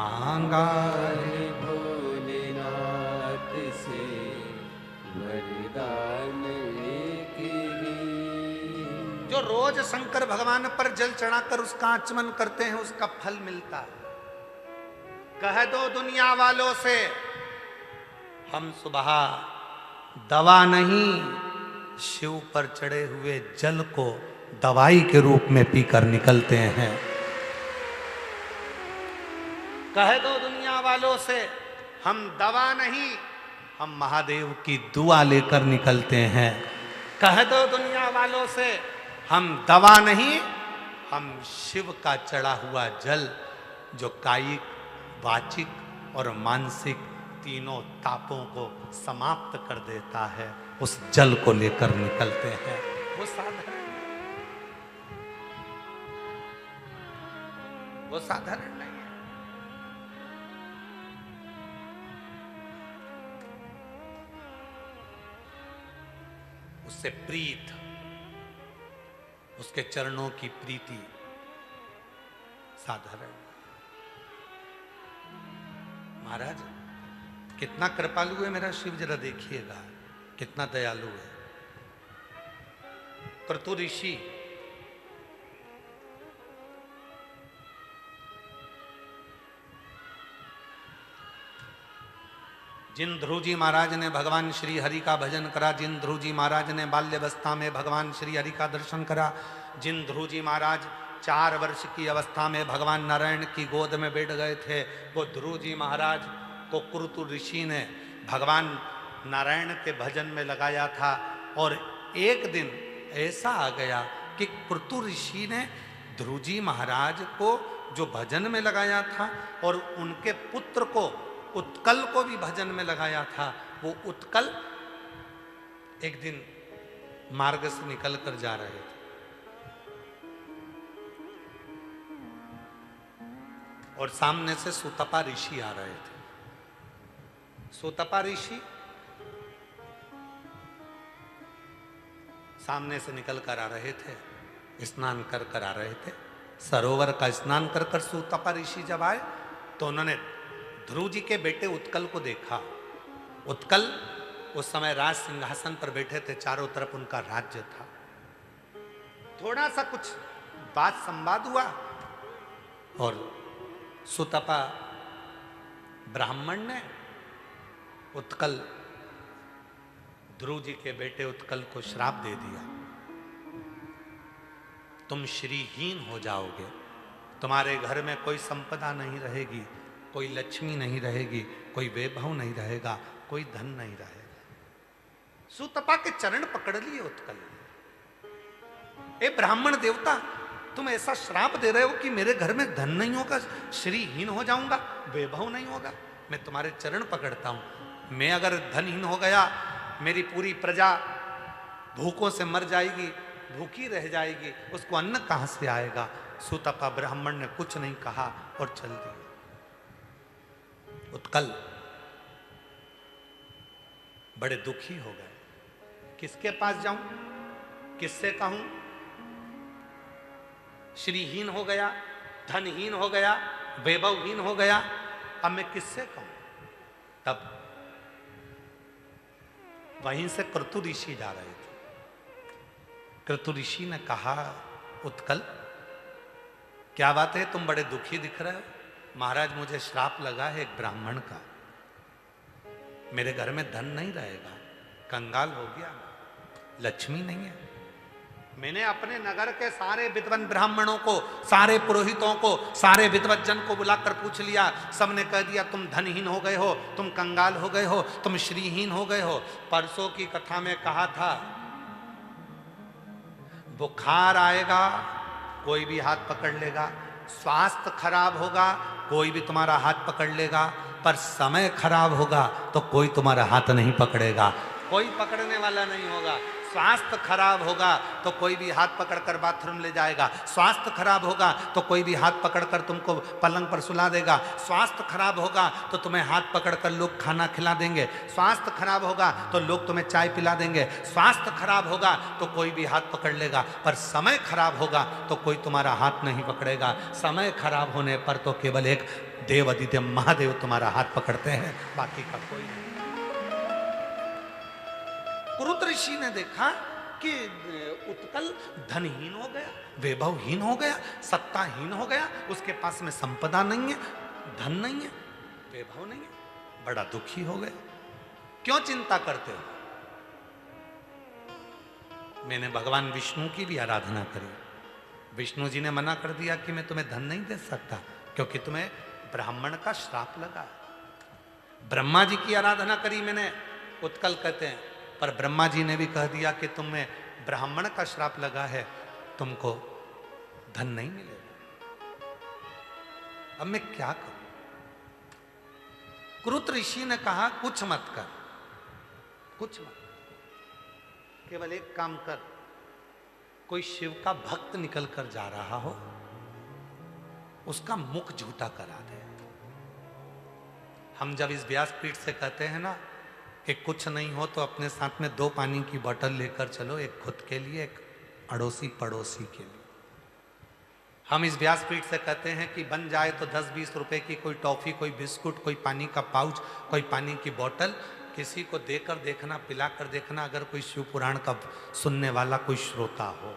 मांगा है भोलेनाथ से वरदान एक ही। जो रोज शंकर भगवान पर जल चढ़ाकर उसका आचमन करते हैं उसका फल मिलता है। कह दो दुनिया वालों से हम सुबह दवा नहीं शिव पर चढ़े हुए जल को दवाई के रूप में पीकर निकलते हैं। कह दो दुनिया वालों से हम दवा नहीं हम महादेव की दुआ लेकर निकलते हैं। कह दो दुनिया वालों से हम दवा नहीं हम शिव का चढ़ा हुआ जल जो कायिक वाचिक और मानसिक तीनों तापों को समाप्त कर देता है उस जल को लेकर निकलते हैं। वो साधारण नहीं है। उससे प्रीत उसके चरणों की प्रीति साधारण। महाराज कितना कृपालु है मेरा शिव, जरा देखिएगा कितना दयालु है। क्रतु ऋषि जिन ध्रुव जी महाराज ने भगवान श्री हरि का भजन करा, जिन ध्रुव जी महाराज ने बाल्यावस्था में भगवान श्री हरि का दर्शन करा, जिन ध्रुव जी महाराज 4 वर्ष की अवस्था में भगवान नारायण की गोद में बैठ गए थे, वो ध्रुव जी महाराज को क्रतु ऋषि ने भगवान नारायण के भजन में लगाया था। और एक दिन ऐसा आ गया कि क्रतु ऋषि ने ध्रुव जी महाराज को जो भजन में लगाया था और उनके पुत्र को उत्कल को भी भजन में लगाया था। वो उत्कल एक दिन मार्ग से निकल कर जा रहे थे और सामने से सुतपा ऋषि आ रहे थे। सुतपा ऋषि सामने से निकल कर आ रहे थे, स्नान कर कर आ रहे थे। सरोवर का स्नान कर कर सुतपा ऋषि जब आए तो उन्होंने ध्रुव जी के बेटे उत्कल को देखा। उत्कल उस समय राज सिंहासन पर बैठे थे, चारों तरफ उनका राज्य था। थोड़ा सा कुछ बात संवाद हुआ और सुतपा ब्राह्मण ने उत्कल ध्रुव जी के बेटे उत्कल को श्राप दे दिया, तुम श्रीहीन हो जाओगे, तुम्हारे घर में कोई संपदा नहीं रहेगी, कोई लक्ष्मी नहीं रहेगी, कोई वैभव नहीं रहेगा, कोई धन नहीं रहेगा। सुतपा के चरण पकड़ लिए उत्कल ने, ए ब्राह्मण देवता, तुम ऐसा श्राप दे रहे हो कि मेरे घर में धन नहीं होगा, श्रीहीन हो जाऊंगा, वैभव नहीं होगा। मैं तुम्हारे चरण पकड़ता हूं, मैं अगर धनहीन हो गया मेरी पूरी प्रजा भूखों से मर जाएगी, भूखी रह जाएगी, उसको अन्न कहां से आएगा। सुतपा ब्राह्मण ने कुछ नहीं कहा और चल दिया। उत्कल बड़े दुखी हो गए, किसके पास जाऊं, किससे कहूं, श्रीहीन हो गया, धनहीन हो गया, वैभवहीन हो गया, अब मैं किससे कहूं। तब वहीं से क्रतु ऋषि जा रहे थे। क्रतु ऋषि ने कहा, उत्कल क्या बात है, तुम बड़े दुखी दिख रहे हो। महाराज मुझे श्राप लगा है एक ब्राह्मण का, मेरे घर में धन नहीं रहेगा, कंगाल हो गया, लक्ष्मी नहीं है। मैंने अपने नगर के सारे विद्वान ब्राह्मणों को, सारे पुरोहितों को, सारे विद्वज्जन को बुलाकर पूछ लिया, सबने कह दिया तुम धनहीन हो गए हो, तुम कंगाल हो गए हो, तुम श्रीहीन हो गए हो। परसों की कथा में कहा था बुखार आएगा कोई भी हाथ पकड़ लेगा, स्वास्थ्य खराब होगा कोई भी तुम्हारा हाथ पकड़ लेगा, पर समय खराब होगा तो कोई तुम्हारा हाथ नहीं पकड़ेगा, कोई पकड़ने वाला नहीं होगा। स्वास्थ्य खराब होगा तो कोई भी हाथ पकड़कर बाथरूम ले जाएगा, स्वास्थ्य खराब होगा तो कोई भी हाथ पकड़कर तुमको पलंग पर सुला देगा, स्वास्थ्य खराब होगा तो तुम्हें हाथ पकड़कर लोग खाना खिला देंगे, स्वास्थ्य खराब होगा तो लोग तुम्हें चाय पिला देंगे, स्वास्थ्य खराब होगा तो कोई भी हाथ पकड़ लेगा, पर समय खराब होगा तो कोई तुम्हारा हाथ नहीं पकड़ेगा। समय खराब होने पर तो केवल एक देव आदित्य महादेव तुम्हारा हाथ पकड़ते हैं, बाकी का कोई नहीं। कुरुत ऋषि ने देखा कि उत्कल धनहीन हो गया, वैभवहीन हो गया, सत्ताहीन हो गया, उसके पास में संपदा नहीं है, धन नहीं है, वैभव नहीं है, बड़ा दुखी हो गया। क्यों चिंता करते हो? मैंने भगवान विष्णु की भी आराधना करी, विष्णु जी ने मना कर दिया कि मैं तुम्हें धन नहीं दे सकता क्योंकि तुम्हें ब्राह्मण का श्राप लगा। ब्रह्मा जी की आराधना करी मैंने, उत्कल कहते हैं, पर ब्रह्मा जी ने भी कह दिया कि तुम्हें ब्राह्मण का श्राप लगा है, तुमको धन नहीं मिलेगा। अब मैं क्या करूं? कुरुत ऋषि ने कहा कुछ मत कर, कुछ मत कर, केवल एक काम कर, कोई शिव का भक्त निकल कर जा रहा हो उसका मुख झूठा करा दे। हम जब इस व्यासपीठ से कहते हैं ना कि कुछ नहीं हो तो अपने साथ में 2 पानी की बोतल लेकर चलो, एक खुद के लिए, एक अड़ोसी पड़ोसी के लिए। हम इस व्यासपीठ से कहते हैं कि बन जाए तो 10-20 रुपए की कोई टॉफी, कोई बिस्कुट, कोई पानी का पाउच, कोई पानी की बोतल किसी को देकर देखना, पिलाकर देखना, अगर कोई शिव पुराण का सुनने वाला कोई श्रोता हो,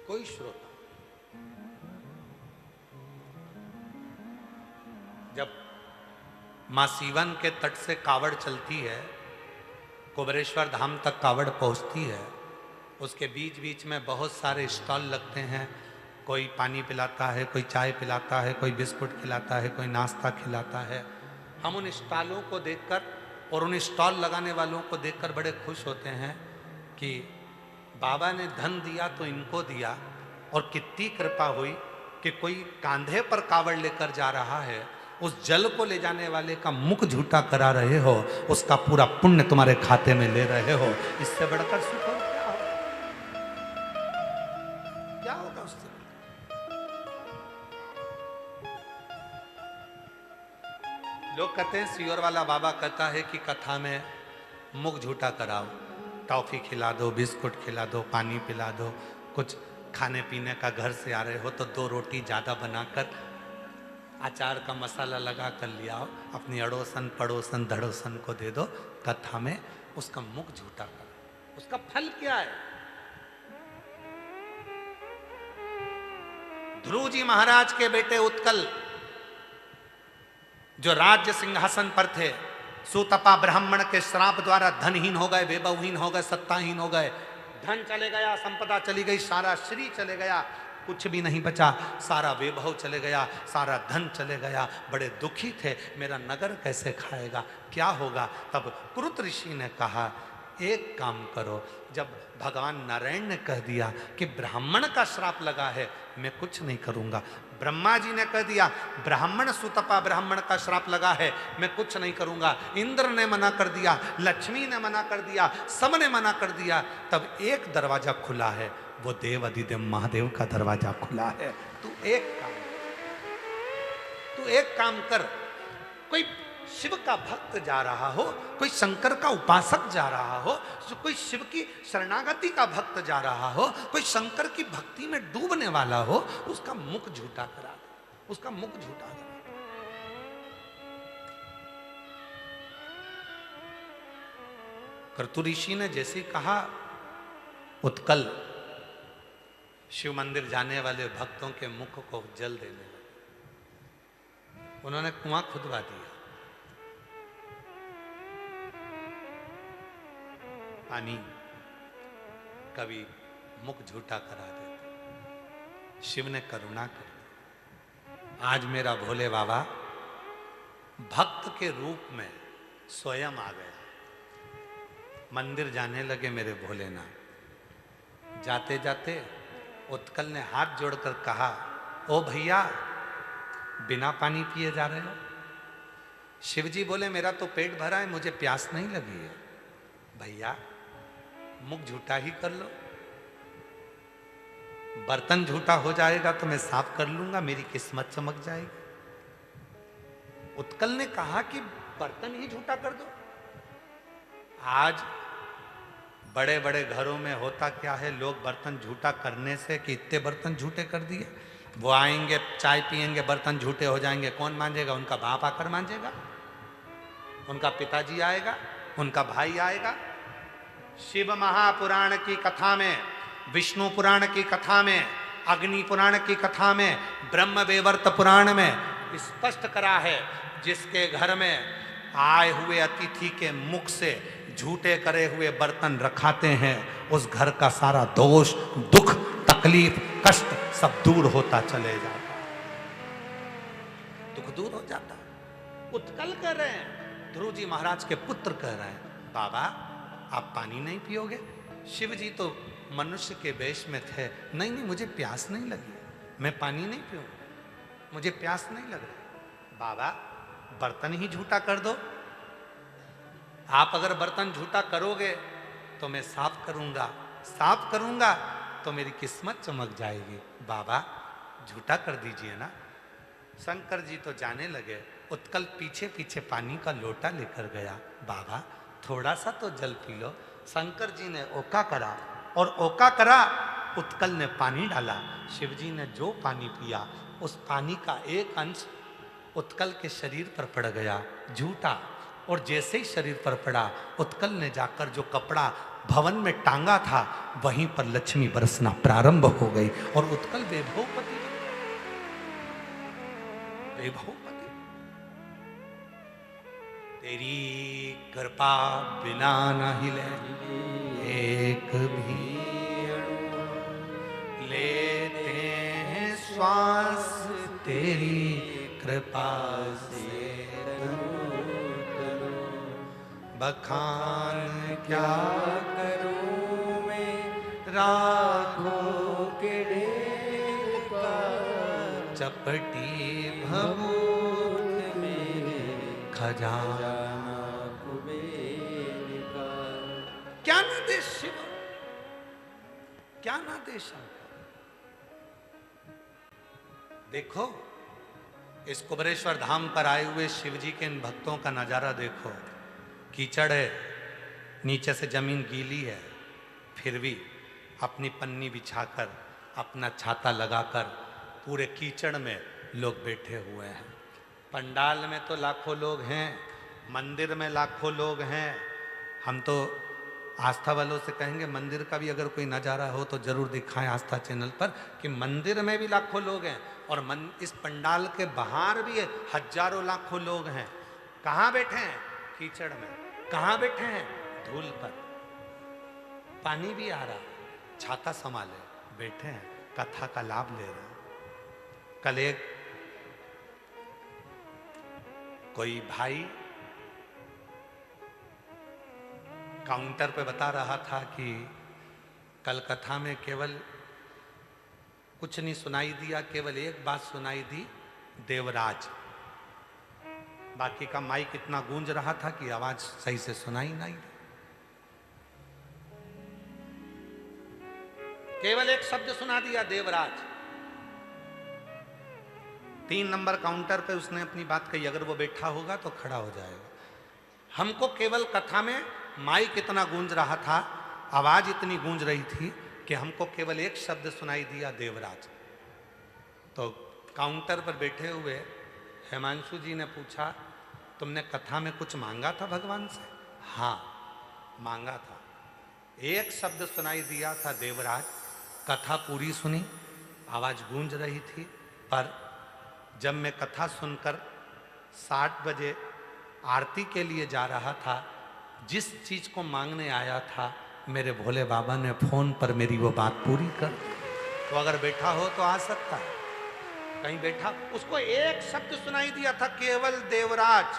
कोई श्रोता। जब मां सीवन के तट से कावड़ चलती है, कुबेरेश्वर धाम तक कावड़ पहुंचती है, उसके बीच बीच में बहुत सारे स्टॉल लगते हैं, कोई पानी पिलाता है, कोई चाय पिलाता है, कोई बिस्कुट खिलाता है, कोई नाश्ता खिलाता है। हम उन स्टॉलों को देखकर और उन स्टॉल लगाने वालों को देखकर बड़े खुश होते हैं कि बाबा ने धन दिया तो इनको दिया, और कितनी कृपा हुई कि कोई कांधे पर कावड़ लेकर जा रहा है, उस जल को ले जाने वाले का मुख झूठा करा रहे हो, उसका पूरा पुण्य तुम्हारे खाते में ले रहे हो। इससे बढ़कर सुख हो क्या होगा? क्या होगा उससे? लोग कहते हैं, सियोर वाला बाबा कहता है कि कथा में मुख झूठा कराओ, टॉफी खिला दो, बिस्कुट खिला दो, पानी पिला दो, कुछ खाने पीने का घर से आ रहे हो तो 2 रोटी ज़्यादा बनाकर अचार का मसाला लगा कर ले आओ, अपनी अड़ोसन पड़ोसन धड़ोसन को दे दो, कथा में उसका मुख झूठा करो। उसका फल क्या है? ध्रुव जी महाराज के बेटे उत्कल जो राज्य सिंहासन पर थे, सुतपा ब्राह्मण के श्राप द्वारा धनहीन हो गए, वैभवहीन हो गए, सत्ताहीन हो गए, धन चले गया, संपदा चली गई, सारा श्री चले गया, कुछ भी नहीं बचा, सारा वैभव चले गया, सारा धन चले गया, बड़े दुखी थे, मेरा नगर कैसे खाएगा, क्या होगा? तब कुरुत ऋषि ने कहा एक काम करो, जब भगवान नारायण ने कह दिया कि ब्राह्मण का श्राप लगा है, मैं कुछ नहीं करूंगा, ब्रह्मा जी ने कह दिया ब्राह्मण सुतपा ब्राह्मण का श्राप लगा है, मैं कुछ नहीं करूंगा, इंद्र ने मना कर दिया, लक्ष्मी ने मना कर दिया, सबने मना कर दिया, तब एक दरवाजा खुला है, वो देव अधिदेव महादेव का दरवाजा खुला है। तू एक काम कर, कोई शिव का भक्त जा रहा हो, कोई शंकर का उपासक जा रहा हो, कोई शिव की शरणागति का भक्त जा रहा हो, कोई शंकर की भक्ति में डूबने वाला हो, उसका मुख झूठा करा दे, उसका मुख झूठा करा दे। कर्तु ऋषि ने जैसे कहा, उत्कल शिव मंदिर जाने वाले भक्तों के मुख को जल देने लगे। उन्होंने कुआं खुदवा दिया, पानी कभी मुख झूठा करा देते। शिव ने करुणा कर दी। आज मेरा भोले बाबा भक्त के रूप में स्वयं आ गया, मंदिर जाने लगे मेरे भोलेनाथ। जाते जाते उत्कल ने हाथ जोड़कर कहा, ओ भैया बिना पानी पिए जा रहे हो? शिव जी बोले मेरा तो पेट भरा है, मुझे प्यास नहीं लगी है। भैया मुख झूठा ही कर लो, बर्तन झूठा हो जाएगा तो मैं साफ कर लूंगा, मेरी किस्मत चमक जाएगी। उत्कल ने कहा कि बर्तन ही झूठा कर दो। आज बड़े बड़े घरों में होता क्या है, लोग बर्तन झूठा करने से कि इतने बर्तन झूठे कर दिए, वो आएंगे चाय पिएंगे, बर्तन झूठे हो जाएंगे, कौन मांझेगा? उनका बाप आकर मांझेगा, उनका पिताजी आएगा, उनका भाई आएगा। शिव महापुराण की कथा में, विष्णु पुराण की कथा में, अग्नि पुराण की कथा में, ब्रह्म वेवर्त पुराण में स्पष्ट करा है, जिसके घर में आए हुए अतिथि के मुख से झूठे करे हुए बर्तन रखाते हैं, उस घर का सारा दोष, दुख, तकलीफ, कष्ट सब दूर होता चले जाता, दुख दूर हो जाता। उत्कल कह रहे हैं, ध्रुव जी महाराज के पुत्र कह रहे हैं, बाबा आप पानी नहीं पियोगे? शिव जी तो मनुष्य के वेश में थे, नहीं नहीं मुझे प्यास नहीं लगी, मैं पानी नहीं पीऊंगा, मुझे प्यास नहीं लग रही। बाबा बर्तन ही झूठा कर दो, आप अगर बर्तन झूठा करोगे तो मैं साफ करूंगा, साफ करूंगा तो मेरी किस्मत चमक जाएगी। बाबा झूठा कर दीजिए ना। शंकर जी तो जाने लगे। उत्कल पीछे पीछे पानी का लोटा लेकर गया, बाबा थोड़ा सा तो जल पी लो। शंकर जी ने ओका करा और ओका करा, उत्कल ने पानी डाला। शिव जी ने जो पानी पिया, उस पानी का एक अंश उत्कल के शरीर पर पड़ गया झूठा, और जैसे ही शरीर पर पड़ा, उत्कल ने जाकर जो कपड़ा भवन में टांगा था, वहीं पर लक्ष्मी बरसना प्रारंभ हो गई और उत्कल वैभवपति बन गया। वैभवपति। तेरी कृपा बिना न हिले एक भी अणु, लेते हैं श्वास तेरी कृपा से, बखान क्या करूं मैं राखों के ढेर का, चपटी भभूत मेरे खजाना कुबेर का। क्या ना दे शिव, क्या ना दे शंकर। देखो इस कुबरेश्वर धाम पर आए हुए शिव जी के इन भक्तों का नजारा देखो। कीचड़ है, नीचे से जमीन गीली है, फिर भी अपनी पन्नी बिछाकर, अपना छाता लगाकर पूरे कीचड़ में लोग बैठे हुए हैं। पंडाल में तो लाखों लोग हैं, मंदिर में लाखों लोग हैं। हम तो आस्था वालों से कहेंगे मंदिर का भी अगर कोई नज़ारा हो तो जरूर दिखाएं आस्था चैनल पर, कि मंदिर में भी लाखों लोग हैं और इस पंडाल के बाहर भी हजारों लाखों लोग हैं। कहाँ बैठे हैं? कीचड़ में। कहाँ बैठे हैं? धूल पर। पानी भी आ रहा, छाता संभाले बैठे हैं, कथा का लाभ ले रहे हैं। कल एक कोई भाई काउंटर पे बता रहा था कि कल कथा में केवल कुछ नहीं सुनाई दिया, केवल एक बात सुनाई दी, देवराज। बाकी का माइक इतना गूंज रहा था कि आवाज सही से सुनाई नहीं दी। केवल एक शब्द सुना दिया, देवराज। 3 नंबर काउंटर पे उसने अपनी बात कही, अगर वो बैठा होगा तो खड़ा हो जाएगा। हमको केवल कथा में माइक इतना गूंज रहा था, आवाज इतनी गूंज रही थी कि हमको केवल एक शब्द सुनाई दिया, देवराज। तो काउंटर पर बैठे हुए हिमांशु जी ने पूछा, तुमने कथा में कुछ मांगा था भगवान से? हाँ मांगा था। एक शब्द सुनाई दिया था, देवराज। कथा पूरी सुनी, आवाज गूंज रही थी, पर जब मैं कथा सुनकर 7 बजे आरती के लिए जा रहा था, जिस चीज को मांगने आया था, मेरे भोले बाबा ने फोन पर मेरी वो बात पूरी कर दी। तो अगर बैठा हो तो आ सकता है, कहीं बैठा, उसको एक शब्द सुनाई दिया था, केवल देवराज,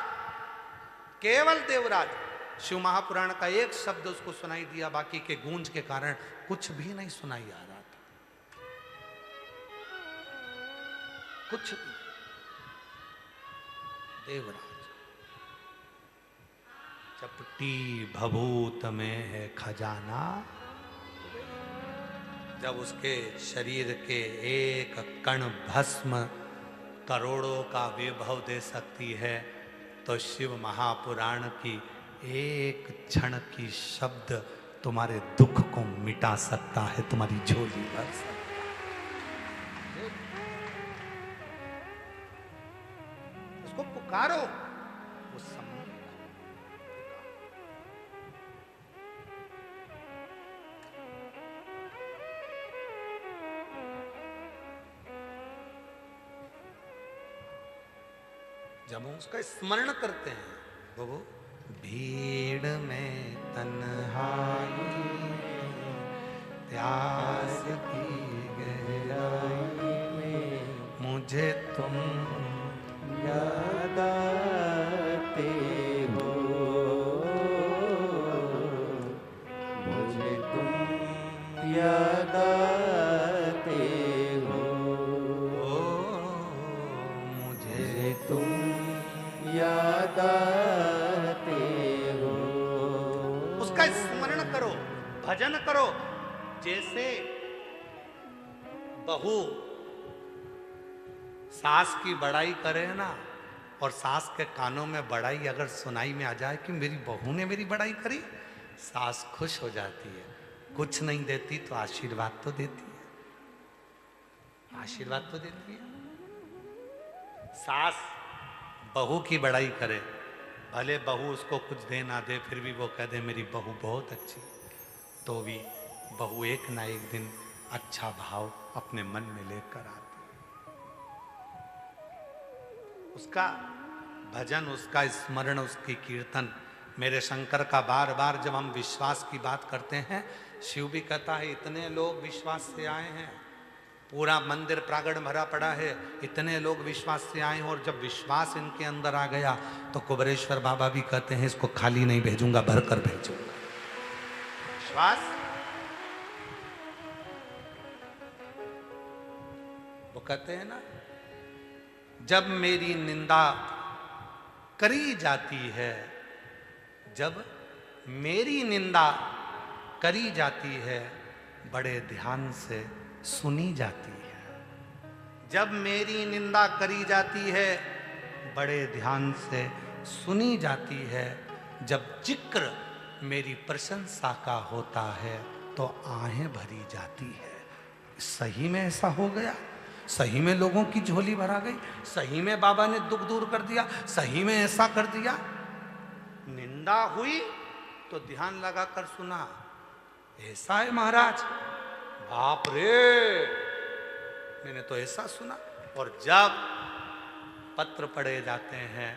केवल देवराज। शिव महापुराण का एक शब्द उसको सुनाई दिया, बाकी के गूंज के कारण कुछ भी नहीं सुनाई आ रहा था, कुछ भी। देवराज चपटी भभूत में है खजाना। जब उसके शरीर के एक कण भस्म करोड़ों का वैभव दे सकती है, तो शिव महापुराण की एक क्षण की शब्द तुम्हारे दुख को मिटा सकता है, तुम्हारी झोली भर सकता है। उसको पुकारो, उस समय जब हम उसका स्मरण करते हैं, वो भीड़ में तन्हाई प्यास की गहराई में मुझे तुम याद आते हो, मुझे तुम याद आते हो, मुझे तुम याद आते हो। उसका स्मरण करो, भजन करो। जैसे बहू सास की बड़ाई करे ना, और सास के कानों में बड़ाई अगर सुनाई में आ जाए कि मेरी बहू ने मेरी बड़ाई करी, सास खुश हो जाती है। कुछ नहीं देती तो आशीर्वाद तो देती है, आशीर्वाद तो देती है। सास बहू की बड़ाई करे, भले बहू उसको कुछ दे ना दे, फिर भी वो कह दे मेरी बहू बहुत अच्छी, तो भी बहू एक ना एक दिन अच्छा भाव अपने मन में लेकर आती है। उसका भजन, उसका स्मरण, उसकी कीर्तन, मेरे शंकर का बार बार जब हम विश्वास की बात करते हैं, शिव भी कहता है इतने लोग विश्वास से आए हैं, पूरा मंदिर प्रांगण भरा पड़ा है, इतने लोग विश्वास से आए हैं, और जब विश्वास इनके अंदर आ गया तो कुबेरेश्वर बाबा भी कहते हैं इसको खाली नहीं भेजूंगा, भरकर भेजूंगा। विश्वास, वो कहते हैं ना, जब मेरी निंदा करी जाती है, जब मेरी निंदा करी जाती है, बड़े ध्यान से सुनी जाती है। जब मेरी निंदा करी जाती है, बड़े ध्यान से सुनी जाती है। जब जिक्र मेरी प्रशंसा का होता है तो आहें भरी जाती है। सही में ऐसा हो गया, सही में लोगों की झोली भरा गई, सही में बाबा ने दुख दूर कर दिया, सही में ऐसा कर दिया। निंदा हुई तो ध्यान लगाकर सुना, ऐसा है महाराज, बाप रे, मैंने तो ऐसा सुना। और जब पत्र पढ़े जाते हैं,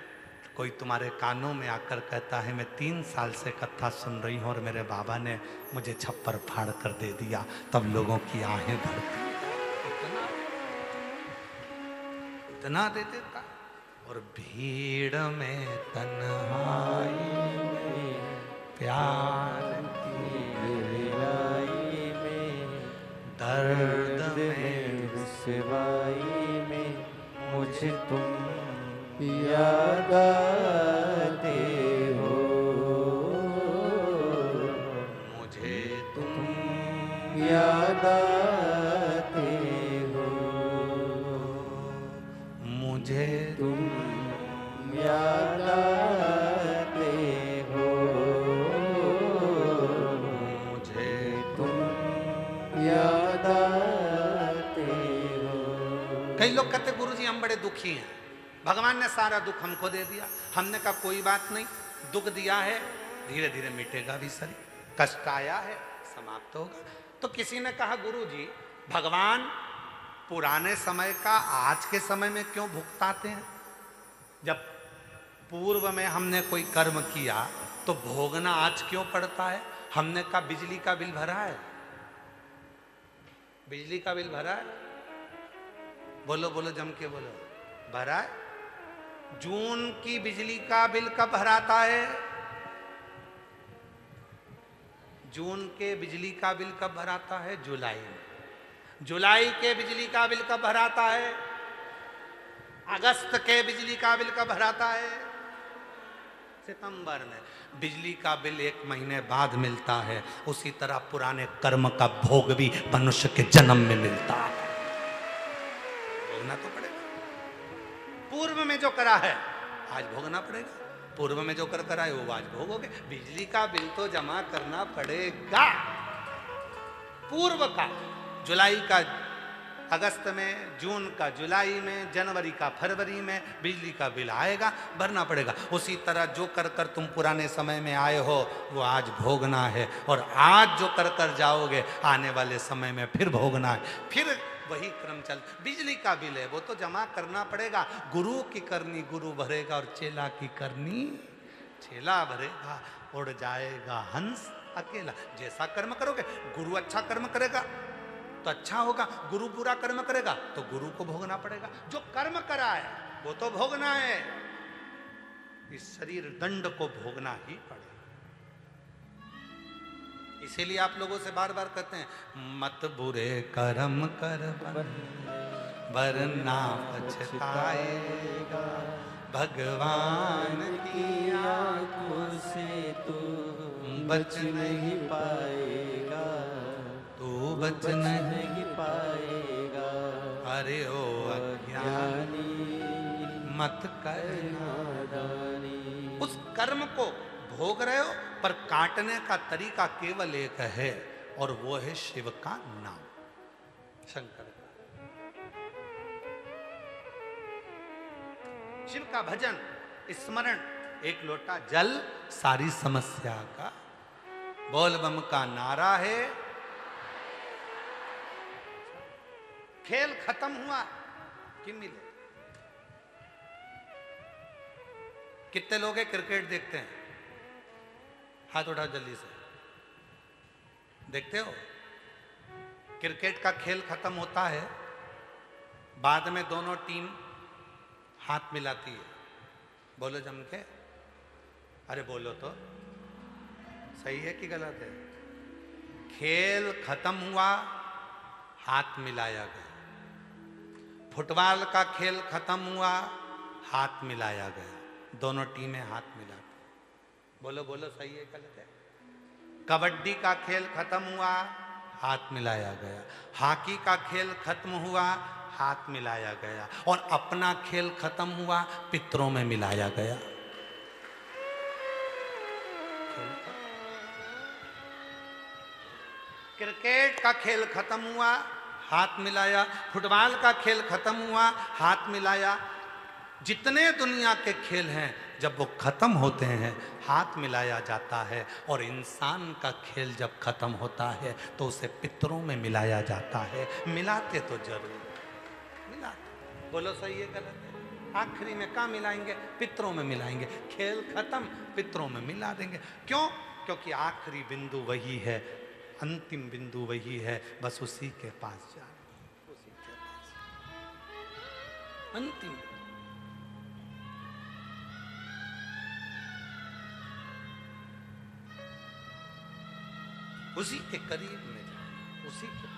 कोई तुम्हारे कानों में आकर कहता है मैं 3 साल से कथा सुन रही हूं और मेरे बाबा ने मुझे छप्पर फाड़ कर दे दिया, तब लोगों की आहें भरती है। इतना दे देता। और भीड़ में तन्हाई में प्यार की गहराई में, दर्द में रुसवाई में मुझे तुम याद आते हो, मुझे तुम याद आते हो, मुझे तुम याद आते हो, मुझे तुम याद आते हो। कई लोग कहते गुरुजी हम बड़े दुखी हैं, भगवान ने सारा दुख हमको दे दिया। हमने कहा कोई बात नहीं, दुख दिया है धीरे धीरे मिटेगा भी शरीर, कष्ट आया है समाप्त होगा। तो किसी ने कहा गुरुजी भगवान पुराने समय का आज के समय में क्यों भुगताते हैं? जब पूर्व में हमने कोई कर्म किया तो भोगना आज क्यों पड़ता है? हमने कहा बिजली का बिल भरा है, बिजली का बिल भरा है, बोलो बोलो जम के बोलो, भरा है। जून की बिजली का बिल कब भराता है? जून के बिजली का बिल कब भराता है? जुलाई में। जुलाई के बिजली का बिल कब भराता है? अगस्त के बिजली का बिल कब भराता है? सितंबर में। बिजली का बिल 1 महीने बाद मिलता है, उसी तरह पुराने कर्म का भोग भी मनुष्य के जन्म में मिलता है। भोगना तो पड़ेगा। पूर्व में जो करा है आज भोगना पड़ेगा। पूर्व में जो कर करा है वो आज भोगोगे। बिजली का बिल तो जमा करना पड़ेगा। पूर्व का जुलाई का अगस्त में, जून का जुलाई में, जनवरी का फरवरी में बिजली का बिल आएगा, भरना पड़ेगा। उसी तरह जो कर कर तुम पुराने समय में आए हो वो आज भोगना है, और आज जो कर कर जाओगे आने वाले समय में फिर भोगना है। फिर वही क्रम चल। बिजली का बिल है वो तो जमा करना पड़ेगा। गुरु की करनी गुरु भरेगा और चेला की करनी चेला भरेगा। उड़ जाएगा हंस अकेला। जैसा कर्म करोगे, गुरु अच्छा कर्म करेगा तो अच्छा होगा, गुरु बुरा कर्म करेगा तो गुरु को भोगना पड़ेगा। जो कर्म करा है वो तो भोगना है। इस शरीर दंड को भोगना ही पड़ेगा। इसीलिए आप लोगों से बार बार कहते हैं मत बुरे कर्म कर वरना पछताएगा। भगवान की आंखों से तू बच नहीं पाएगा, तू बच नहीं पाएगा। अरे ओ अज्ञानी मत करना। नादानी। उस कर्म को भोग रहे हो पर काटने का तरीका केवल एक है, और वो है शिव का नाम, शंकर का। शिव का भजन, स्मरण, एक लोटा जल सारी समस्या का। बोल बम का नारा है। खेल खत्म हुआ कि मिले। कितने लोग हैं क्रिकेट देखते हैं? हाथ उठाओ जल्दी से। देखते हो? क्रिकेट का खेल खत्म होता है, बाद में दोनों टीम हाथ मिलाती है। बोलो जम के। अरे बोलो तो, सही है कि गलत है? खेल खत्म हुआ, हाथ मिलाया गया। फुटबॉल का खेल खत्म हुआ, हाथ मिलाया गया। दोनों टीमें हाथ मिलाती। बोलो बोलो, सही है गलत है? कबड्डी का खेल खत्म हुआ, हाथ मिलाया गया। हॉकी का खेल खत्म हुआ, हाथ मिलाया गया। और अपना खेल खत्म हुआ, पितरों में मिलाया गया। क्रिकेट का खेल खत्म हुआ, हाथ मिलाया। फुटबॉल का खेल खत्म हुआ, हाथ मिलाया। जितने दुनिया के खेल हैं जब वो खत्म होते हैं हाथ मिलाया जाता है, और इंसान का खेल जब खत्म होता है तो उसे पितरों में मिलाया जाता है। मिलाते तो जरूर, मिलाते। बोलो सही है गलत है? आखिरी में कहाँ मिलाएंगे? पितरों में मिलाएंगे। खेल खत्म, पितरों में मिला देंगे। क्यों? क्योंकि आखिरी बिंदु वही है, अंतिम बिंदु वही है। बस उसी के पास जाना, उसी के पास अंतिम। उसी के करीब में जाए, उसी के पास।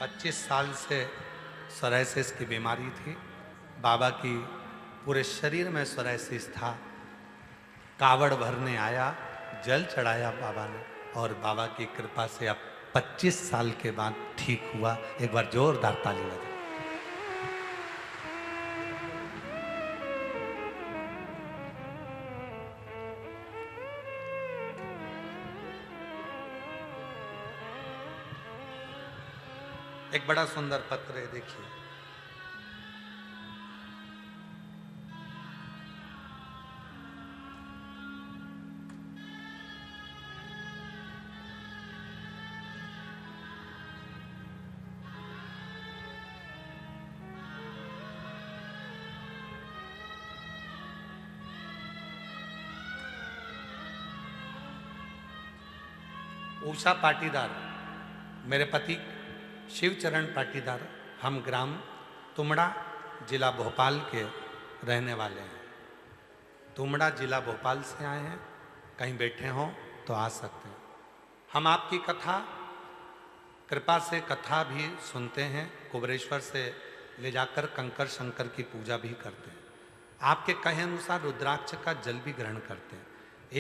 पच्चीस साल से सोराइसिस की बीमारी थी। बाबा की पूरे शरीर में सोराइसिस था। कावड़ भरने आया, जल चढ़ाया बाबा ने, और बाबा की कृपा से अब 25 साल के बाद ठीक हुआ। एक बार जोरदार ताली बजाओ। एक बड़ा सुंदर पत्र है, देखिए। उषा पाटीदार, मेरे पति शिवचरण पाटीदार, हम ग्राम तुमड़ा, जिला भोपाल के रहने वाले हैं। तुमड़ा जिला भोपाल से आए हैं, कहीं बैठे हों तो आ सकते हैं। हम आपकी कथा कृपा से कथा भी सुनते हैं, कुबरेश्वर से ले जाकर कंकर शंकर की पूजा भी करते हैं। आपके कहे अनुसार रुद्राक्ष का जल भी ग्रहण करते हैं।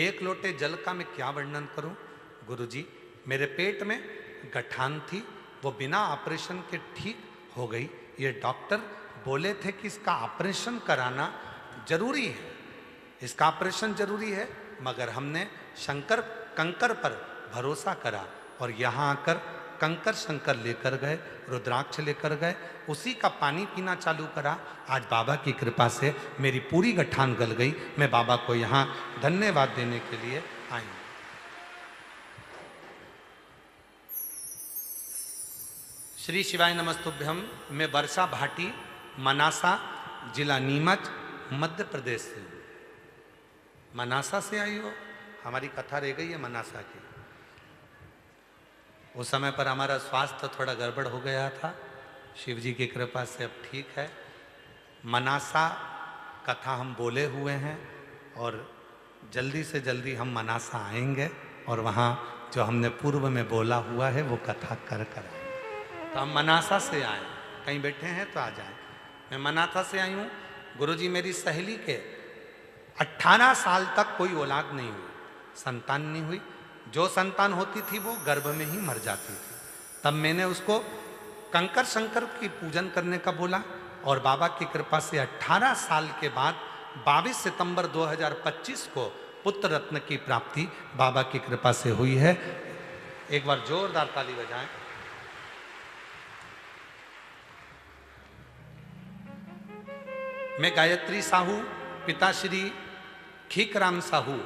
एक लोटे जल का मैं क्या वर्णन करूं गुरुजी, मेरे पेट में गठान थी, वो बिना ऑपरेशन के ठीक हो गई। ये डॉक्टर बोले थे कि इसका ऑपरेशन कराना जरूरी है, इसका ऑपरेशन जरूरी है, मगर हमने शंकर कंकर पर भरोसा करा और यहाँ आकर कंकर शंकर लेकर गए, रुद्राक्ष लेकर गए, उसी का पानी पीना चालू करा। आज बाबा की कृपा से मेरी पूरी गठान गल गई। मैं बाबा को यहाँ धन्यवाद देने के लिए आई हूँ। श्री शिवाय नमस्तुभ्यम। मैं वर्षा भाटी, मनासा, जिला नीमच, मध्य प्रदेश से हूँ। मनासा से आई हो? हमारी कथा रह गई है मनासा की। उस समय पर हमारा स्वास्थ्य थोड़ा गड़बड़ हो गया था, शिव जी की कृपा से अब ठीक है। मनासा कथा हम बोले हुए हैं और जल्दी से जल्दी हम मनासा आएंगे और वहाँ जो हमने पूर्व में बोला हुआ है वो कथा कर कर आएंगे। तो हम मनासा से आए, कहीं बैठे हैं तो आ जाएं। मैं मनासा से आई हूँ। गुरुजी, मेरी सहेली के 18 साल तक कोई औलाद नहीं हुई, संतान नहीं हुई। जो संतान होती थी वो गर्भ में ही मर जाती थी। तब मैंने उसको कंकर शंकर की पूजन करने का बोला और बाबा की कृपा से 18 साल के बाद 22 सितंबर 2025 को पुत्र रत्न की प्राप्ति बाबा की कृपा से हुई है। एक बार जोरदार ताली बजाएं। मैं गायत्री साहू, पिता श्री खीकराम साहू,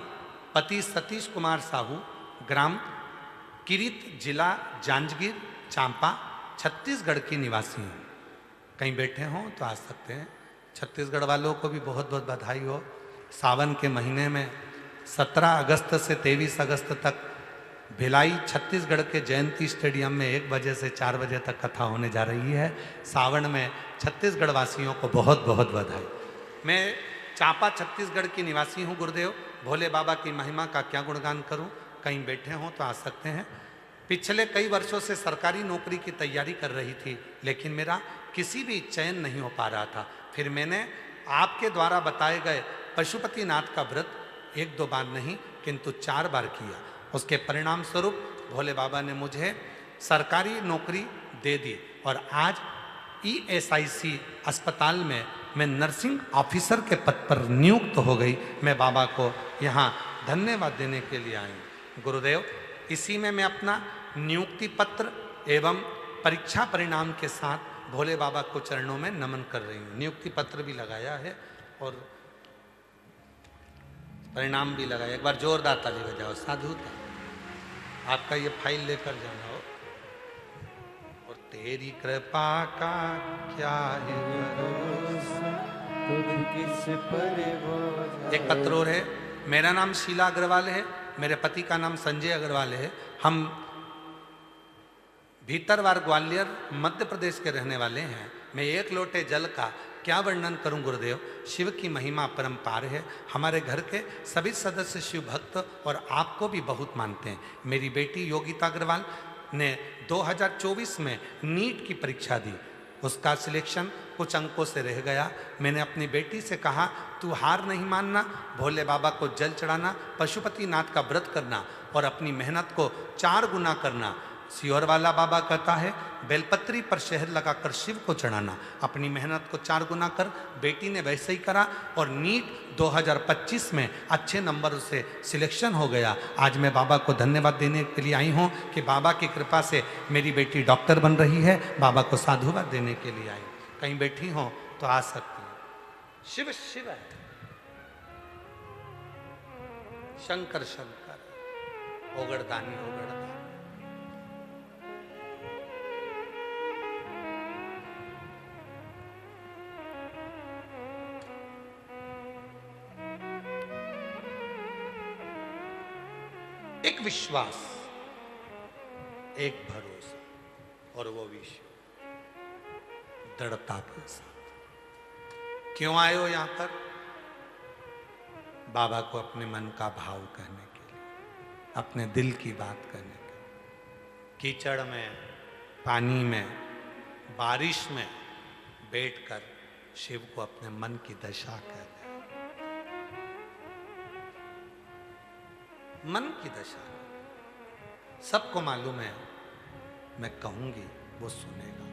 पति सतीश कुमार साहू, ग्राम किरीत, जिला जांजगीर चांपा, छत्तीसगढ़ की निवासी हूँ। कहीं बैठे हों तो आ सकते हैं। छत्तीसगढ़ वालों को भी बहुत बहुत बधाई हो। सावन के महीने में 17 अगस्त से 23 अगस्त तक भिलाई छत्तीसगढ़ के जयंती स्टेडियम में 1 बजे से 4 बजे तक कथा होने जा रही है। सावन में छत्तीसगढ़ वासियों को बहुत बहुत बधाई। मैं चांपा छत्तीसगढ़ की निवासी हूँ। गुरुदेव, भोले बाबा की महिमा का क्या गुणगान करूँ। कहीं बैठे हों तो आ सकते हैं। पिछले कई वर्षों से सरकारी नौकरी की तैयारी कर रही थी, लेकिन मेरा किसी भी चयन नहीं हो पा रहा था। फिर मैंने आपके द्वारा बताए गए पशुपतिनाथ का व्रत 1-2 बार नहीं किंतु 4 बार किया। उसके परिणाम स्वरूप भोले बाबा ने मुझे सरकारी नौकरी दे दी और आज ESIC अस्पताल में मैं नर्सिंग ऑफिसर के पद पर नियुक्त हो गई। मैं बाबा को यहाँ धन्यवाद देने के लिए आई हूँ। गुरुदेव, इसी में मैं अपना नियुक्ति पत्र एवं परीक्षा परिणाम के साथ भोले बाबा को चरणों में नमन कर रही हूँ। नियुक्ति पत्र भी लगाया है और परिणाम भी लगाया। एक बार जोरदार ताली बजाओ। साधुता, आपका ये फाइल लेकर जाना हो। और तेरी कृपा का क्या है भरोसा, तुम किस पर भरोसा। एक पत्र और है। मेरा नाम शीला अग्रवाल है, मेरे पति का नाम संजय अग्रवाल है। हम भीतरवार ग्वालियर मध्य प्रदेश के रहने वाले हैं। मैं 1 लोटे जल का क्या वर्णन करूं गुरुदेव। शिव की महिमा परम्पार है। हमारे घर के सभी सदस्य शिव भक्त और आपको भी बहुत मानते हैं। मेरी बेटी योगिता अग्रवाल ने 2024 में नीट की परीक्षा दी। उसका सिलेक्शन कुछ अंकों से रह गया। मैंने अपनी बेटी से कहा, तू हार नहीं मानना, भोले बाबा को जल चढ़ाना, पशुपतिनाथ का व्रत करना और अपनी मेहनत को 4 गुना करना। सियोर वाला बाबा कहता है, बेलपत्री पर शहद लगाकर शिव को चढ़ाना। अपनी मेहनत को 4 गुना कर। बेटी ने वैसे ही करा और नीट 2025 में अच्छे नंबर से सिलेक्शन हो गया। आज मैं बाबा को धन्यवाद देने के लिए आई हूँ कि बाबा की कृपा से मेरी बेटी डॉक्टर बन रही है। बाबा को साधुवाद देने के लिए आई। कहीं बैठी हो तो आ सकती है। शिव शिव है, शंकर शंकर, ओगड़दानी ओगड़दानी। एक विश्वास, एक भरोसा और वो विश्व दृढ़ता के साथ। क्यों आए हो यहां पर? बाबा को अपने मन का भाव कहने के लिए, अपने दिल की बात कहने के लिए, कीचड़ में, पानी में, बारिश में बैठकर शिव को अपने मन की दशा कह रहे हैं। मन की दशा सबको मालूम है, मैं कहूंगी वो सुनेगा।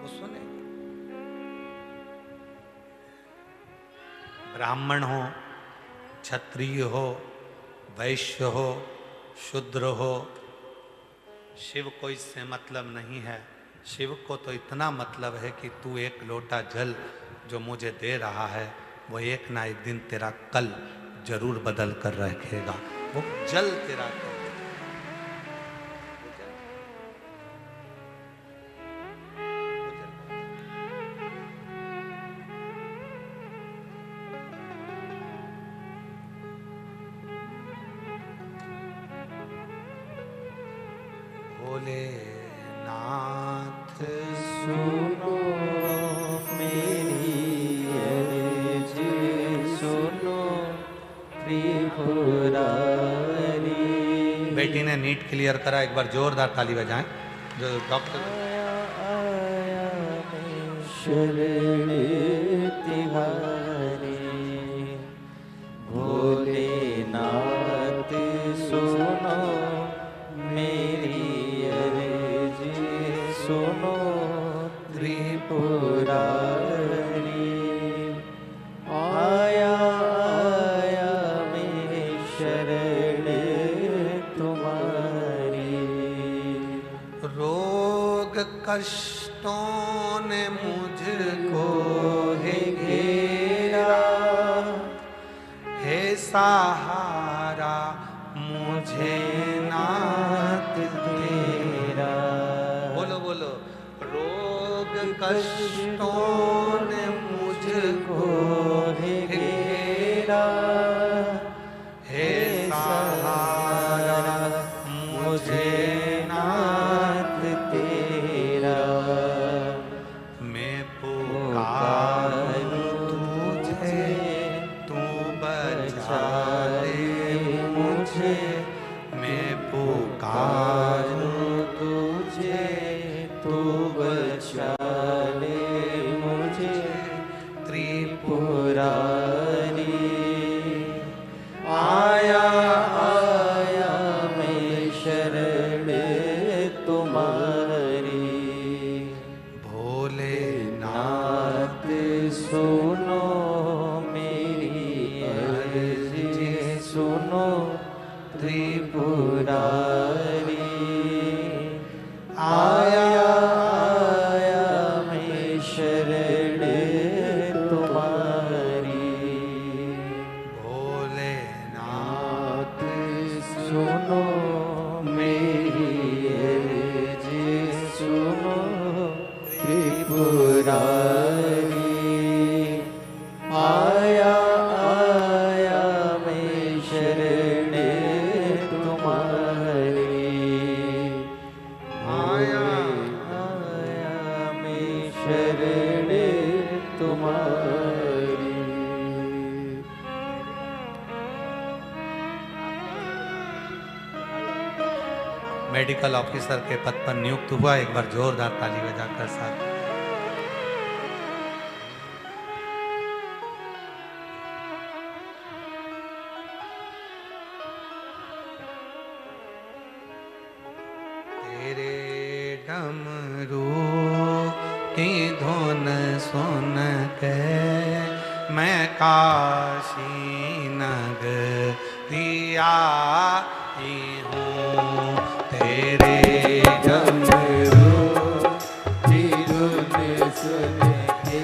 वो सुनेगा। ब्राह्मण हो, क्षत्रिय हो, वैश्य हो, शूद्र हो, शिव को इससे मतलब नहीं है। शिव को तो इतना मतलब है कि तू एक लोटा जल जो मुझे दे रहा है वो एक ना एक दिन तेरा कल जरूर बदल कर रखेगा। वो जल तेरा कल। भोलेनाथ सुनो मेरी अर्ज, सुनो त्रिपुरारी। बेटी ने नीट क्लियर करा, एक बार जोरदार ताली बजाएं। जो डॉक्टर आया मैं शरण तिहारी, भोलेनाथ सुनो मेरी अर्ज, सुनो त्रिपुरारी। आया आया मैं शरण तुम्हारी, रोग कष्टों ने मुझको है घेरा, हे सहारा मुझे नाथ तेरा। बोलो बोलो। रोग कष्टों ने मुझको है घेरा, हे सहारा मुझे नाथ तेरा। मैं पुकारूं तुझे, तू बचा ले मुझे। मैं पुकारूं तुझे, तू बचा ले मुझे त्रिपुरारी। आया आया मैं शरण तुम्हारी, भोलेनाथ नाथ सुनो मेरी अर्ज, सुनो त्रिपुरारी। आया आया मैं शरण तुम्हारी, भोलेनाथ सुनो मेरी अर्ज, सुनो त्रिपुरारी। आया आया मैं शरण तुम्हारी, आया आया मैं शरण तुम्हारी। मेडिकल ऑफिसर के पद पर नियुक्त हुआ। एक बार जोरदार ताली बजाकर साथ। तेरे डमरू की धुन सुन के मैं काशी नगरिया आई हूँ। तेरे डमरू की धुन सुन के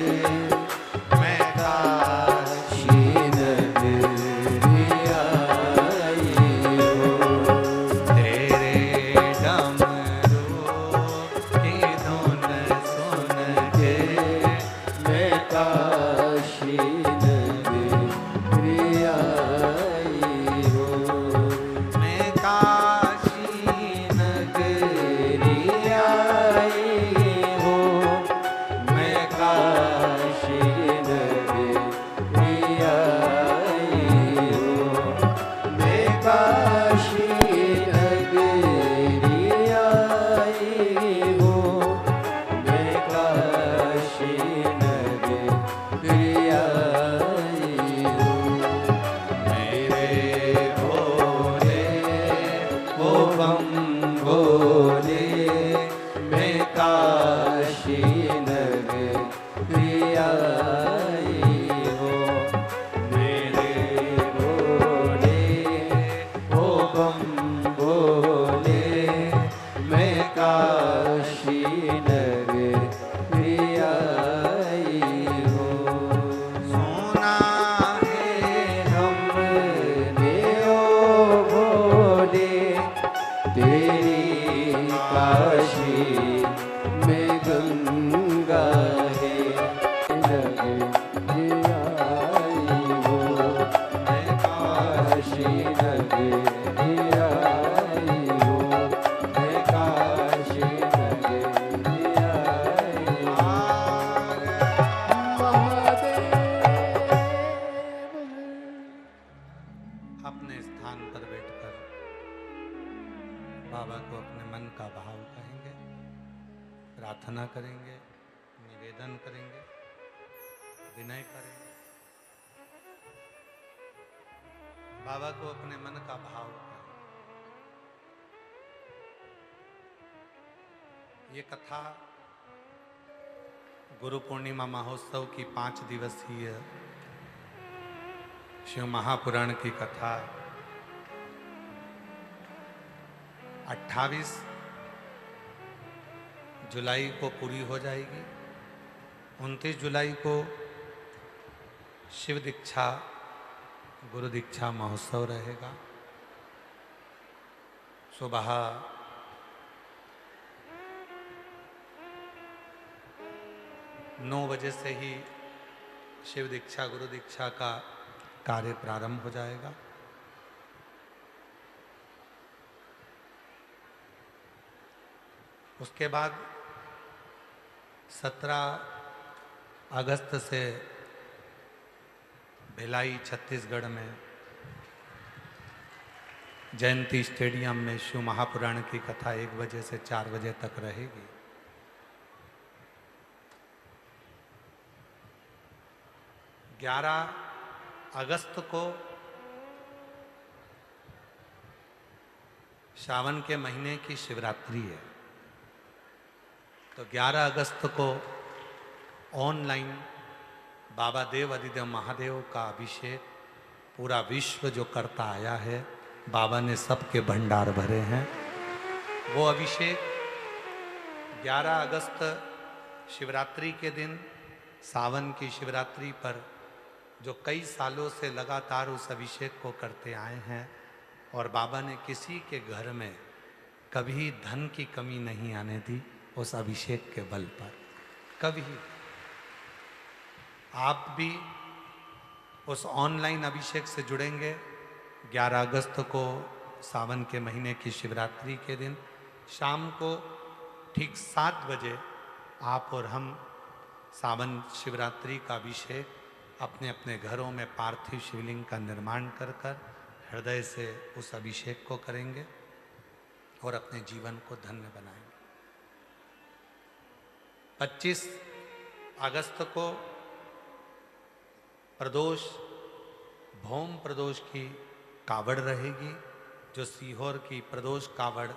मैं काशी नगरिया आई हूँ। तेरे डमरू की धुन सुन के मैं काशी नगरिया आई हूँ। मैं काशी नगरी आई हो। सुना है हमने ओ भोले तेरी काशी में गंगा है नगरी आई हो। काशी नगरी आई हो। काशी नगरी आई हो। अपने स्थान पर बैठकर बाबा को अपने मन का भाव कहेंगे, प्रार्थना करेंगे, निवेदन करेंगे, विनय करेंगे। बाबा को अपने मन का भाव कहें। ये कथा गुरु पूर्णिमा महोत्सव की 5 दिवसीय शिव महापुराण की कथा 28 जुलाई को पूरी हो जाएगी। 29 जुलाई को शिव दीक्षा गुरु दीक्षा महोत्सव रहेगा। सुबह 9 बजे से ही शिव दीक्षा गुरु दीक्षा का कार्य प्रारंभ हो जाएगा। उसके बाद 17 अगस्त से भिलाई छत्तीसगढ़ में जयंती स्टेडियम में शिव महापुराण की कथा 1 बजे से 4 बजे तक रहेगी। ग्यारह अगस्त को श्रावण के महीने की शिवरात्रि है, तो 11 अगस्त को ऑनलाइन बाबा देव अधिदेव महादेव का अभिषेक पूरा विश्व जो करता आया है, बाबा ने सबके भंडार भरे हैं। वो अभिषेक 11 अगस्त शिवरात्रि के दिन, सावन की शिवरात्रि पर जो कई सालों से लगातार उस अभिषेक को करते आए हैं, और बाबा ने किसी के घर में कभी धन की कमी नहीं आने दी उस अभिषेक के बल पर। कभी आप भी उस ऑनलाइन अभिषेक से जुड़ेंगे। 11 अगस्त को सावन के महीने की शिवरात्रि के दिन शाम को ठीक 7 बजे आप और हम सावन शिवरात्रि का अभिषेक अपने अपने घरों में पार्थिव शिवलिंग का निर्माण कर कर हृदय से उस अभिषेक को करेंगे और अपने जीवन को धन्य बनाएंगे। 25 अगस्त को प्रदोष, भौम प्रदोष की कावड़ रहेगी, जो सीहोर की प्रदोष कावड़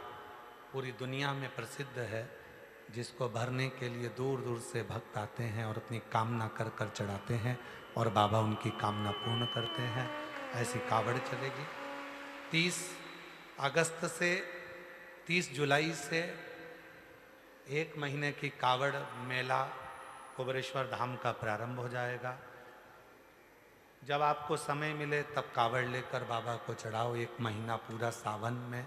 पूरी दुनिया में प्रसिद्ध है, जिसको भरने के लिए दूर दूर से भक्त आते हैं और अपनी कामना कर कर चढ़ाते हैं और बाबा उनकी कामना पूर्ण करते हैं। ऐसी कावड़ चलेगी। 30 अगस्त से 30 जुलाई से 1 महीने की कावड़ मेला कुबेरेश्वर धाम का प्रारंभ हो जाएगा। जब आपको समय मिले तब कावड़ लेकर बाबा को चढ़ाओ। 1 महीना पूरा सावन में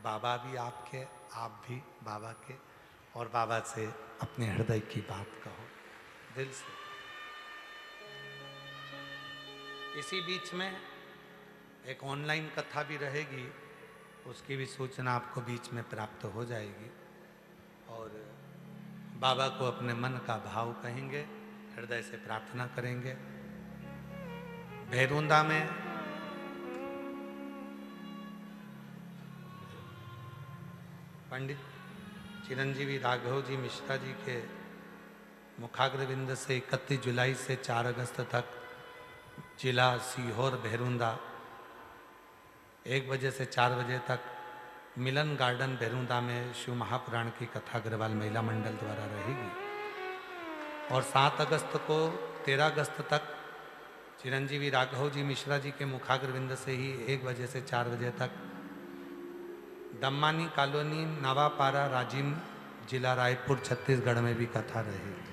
बाबा भी आपके, आप भी बाबा के, और बाबा से अपने हृदय की बात कहो दिल से। इसी बीच में एक ऑनलाइन कथा भी रहेगी, उसकी भी सूचना आपको बीच में प्राप्त हो जाएगी। और बाबा को अपने मन का भाव कहेंगे, हृदय से प्रार्थना करेंगे। भैरुंदा में पंडित चिरंजीवी राघव जी मिश्रा जी के मुखाग्रविंद से 31 जुलाई से 4 अगस्त तक जिला सीहोर भैरुंदा 1 बजे से 4 बजे तक मिलन गार्डन भैरुंदा में शिव महापुराण की कथा अग्रवाल महिला मंडल द्वारा रहेगी। और 7 अगस्त को 13 अगस्त तक चिरंजीवी राघव जी मिश्रा जी के मुखाग्रविंद से ही 1 बजे से 4 बजे तक दम्मानी कॉलोनी, नवापारा, राजिम, जिला रायपुर, छत्तीसगढ़ में भी कथा रहेगी।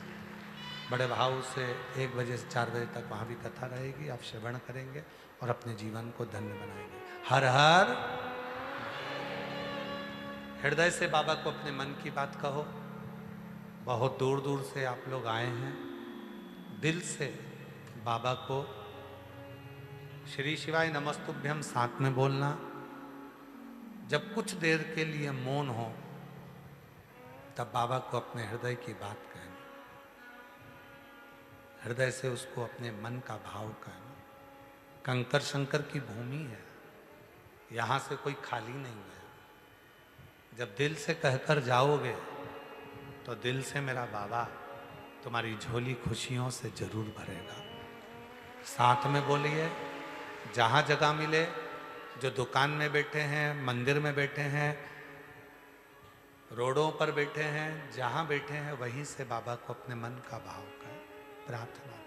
बड़े भाव से 1 बजे से 4 बजे तक वहाँ भी कथा रहेगी। आप श्रवण करेंगे और अपने जीवन को धन्य बनाएंगे। हर हर। हृदय से बाबा को अपने मन की बात कहो। बहुत दूर दूर से आप लोग आए हैं। दिल से बाबा को श्री शिवाय नमस्तुभ्यम साथ में बोलना। जब कुछ देर के लिए मौन हो तब बाबा को अपने हृदय की बात कहना। हृदय से उसको अपने मन का भाव कहना। कंकर शंकर की भूमि है, यहाँ से कोई खाली नहीं है। जब दिल से कहकर जाओगे तो दिल से मेरा बाबा तुम्हारी झोली खुशियों से जरूर भरेगा। साथ में बोलिए। जहाँ जगह मिले, जो दुकान में बैठे हैं, मंदिर में बैठे हैं, रोडों पर बैठे हैं, जहाँ बैठे हैं वहीं से बाबा को अपने मन का भाव करें, प्रार्थना करें।